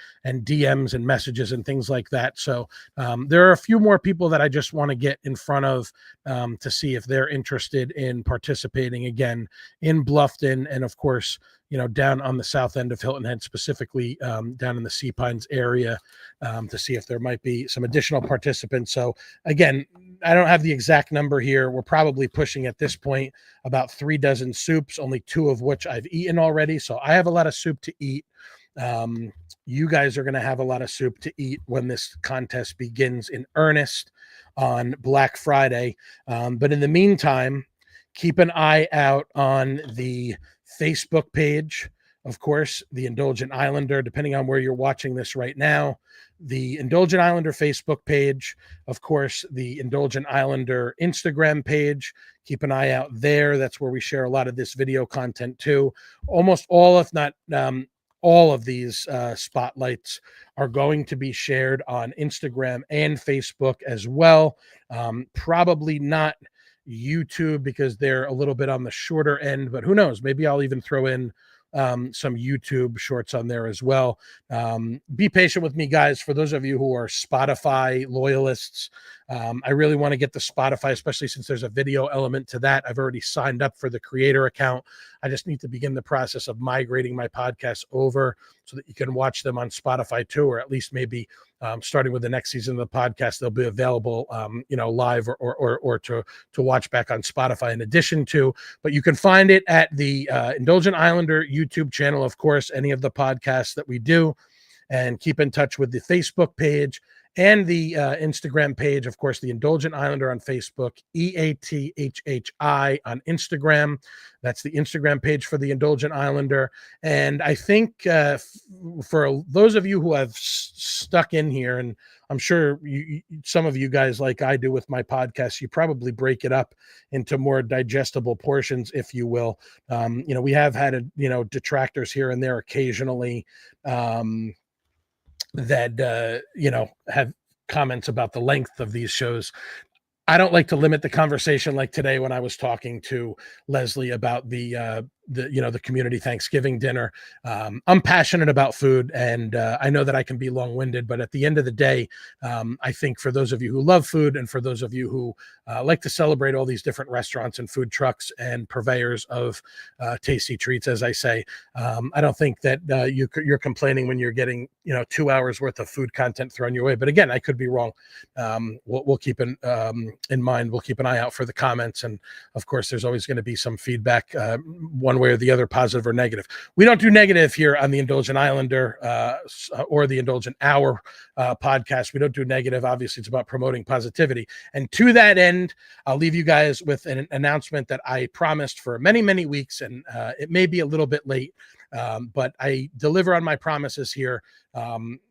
DMs and messages and things like that. So there are a few more people that I just want to get in front of to see if they're interested in participating again in Bluffton. And of course, down on the south end of Hilton Head, specifically down in the Sea Pines area, to see if there might be some additional participants. So again, I don't have the exact number here. We're probably pushing at this point about 3 dozen soups, only 2 of which I've eaten already. So I have a lot of soup to eat. You guys are going to have a lot of soup to eat when this contest begins in earnest on Black Friday. But in the meantime, keep an eye out on the Facebook page. Of course, the Indulgent Islander, depending on where you're watching this right now, the Indulgent Islander Facebook page, of course, the Indulgent Islander Instagram page. Keep an eye out there. That's where we share a lot of this video content too. Almost all, if not all of these spotlights are going to be shared on Instagram and Facebook as well. Probably not YouTube because they're a little bit on the shorter end, but who knows? Maybe I'll even throw in some YouTube shorts on there as well. Be patient with me, guys. For those of you who are Spotify loyalists, I really want to get the Spotify, especially since there's a video element to that. I've already signed up for the creator account. I just need to begin the process of migrating my podcasts over so that you can watch them on Spotify too, or at least maybe starting with the next season of the podcast, they'll be available, live or to watch back on Spotify in addition to. But you can find it at the Indulgent Islander YouTube channel, of course, any of the podcasts that we do, and keep in touch with the Facebook page and the Instagram page. Of course, the Indulgent Islander on Facebook, EATHHI on Instagram. That's the Instagram page for the Indulgent Islander. And I think for those of you who have stuck in here, and I'm sure some of you guys, like I do with my podcast, you probably break it up into more digestible portions, if you will. We have had, detractors here and there occasionally, that have comments about the length of these shows. I don't like to limit the conversation like today when I was talking to Lesley about the the community Thanksgiving dinner. I'm passionate about food, and I know that I can be long-winded, but at the end of the day, I think for those of you who love food, and for those of you who like to celebrate all these different restaurants and food trucks and purveyors of tasty treats, as I say, I don't think that you're complaining when you're getting 2 hours worth of food content thrown your way. But again, I could be wrong. We'll keep in mind. We'll keep an eye out for the comments, and of course, there's always going to be some feedback, one way or the other, positive or negative. We don't do negative here on the Indulgent Islander or the Indulgent Hour podcast. We don't do negative. Obviously, it's about promoting positivity. And to that end, I'll leave you guys with an announcement that I promised for many, many weeks, and it may be a little bit late, but I deliver on my promises here.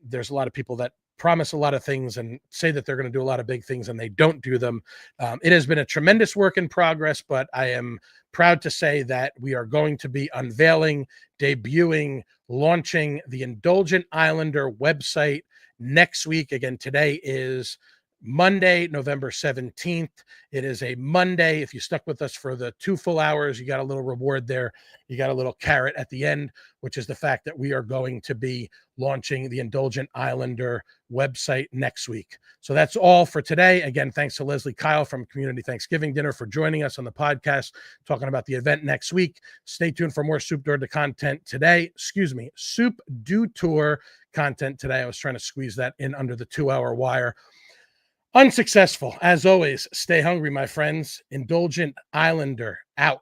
There's a lot of people that promise a lot of things and say that they're going to do a lot of big things, and they don't do them. It has been a tremendous work in progress, but I am proud to say that we are going to be unveiling, debuting, launching the Indulgent Islander website next week. Again, today is Monday, November 17th. It is a Monday. If you stuck with us for the 2 full hours, you got a little reward there. You got a little carrot at the end, which is the fact that we are going to be launching the Indulgent Islander website next week. So that's all for today. Again, thanks to Lesley Kyle from Community Thanksgiving Dinner for joining us on the podcast, talking about the event next week. Stay tuned for more Soup d'Or content today. Soup du Tour content today. I was trying to squeeze that in under the 2-hour wire. Unsuccessful. As always, stay hungry, my friends. Indulgent Islander out.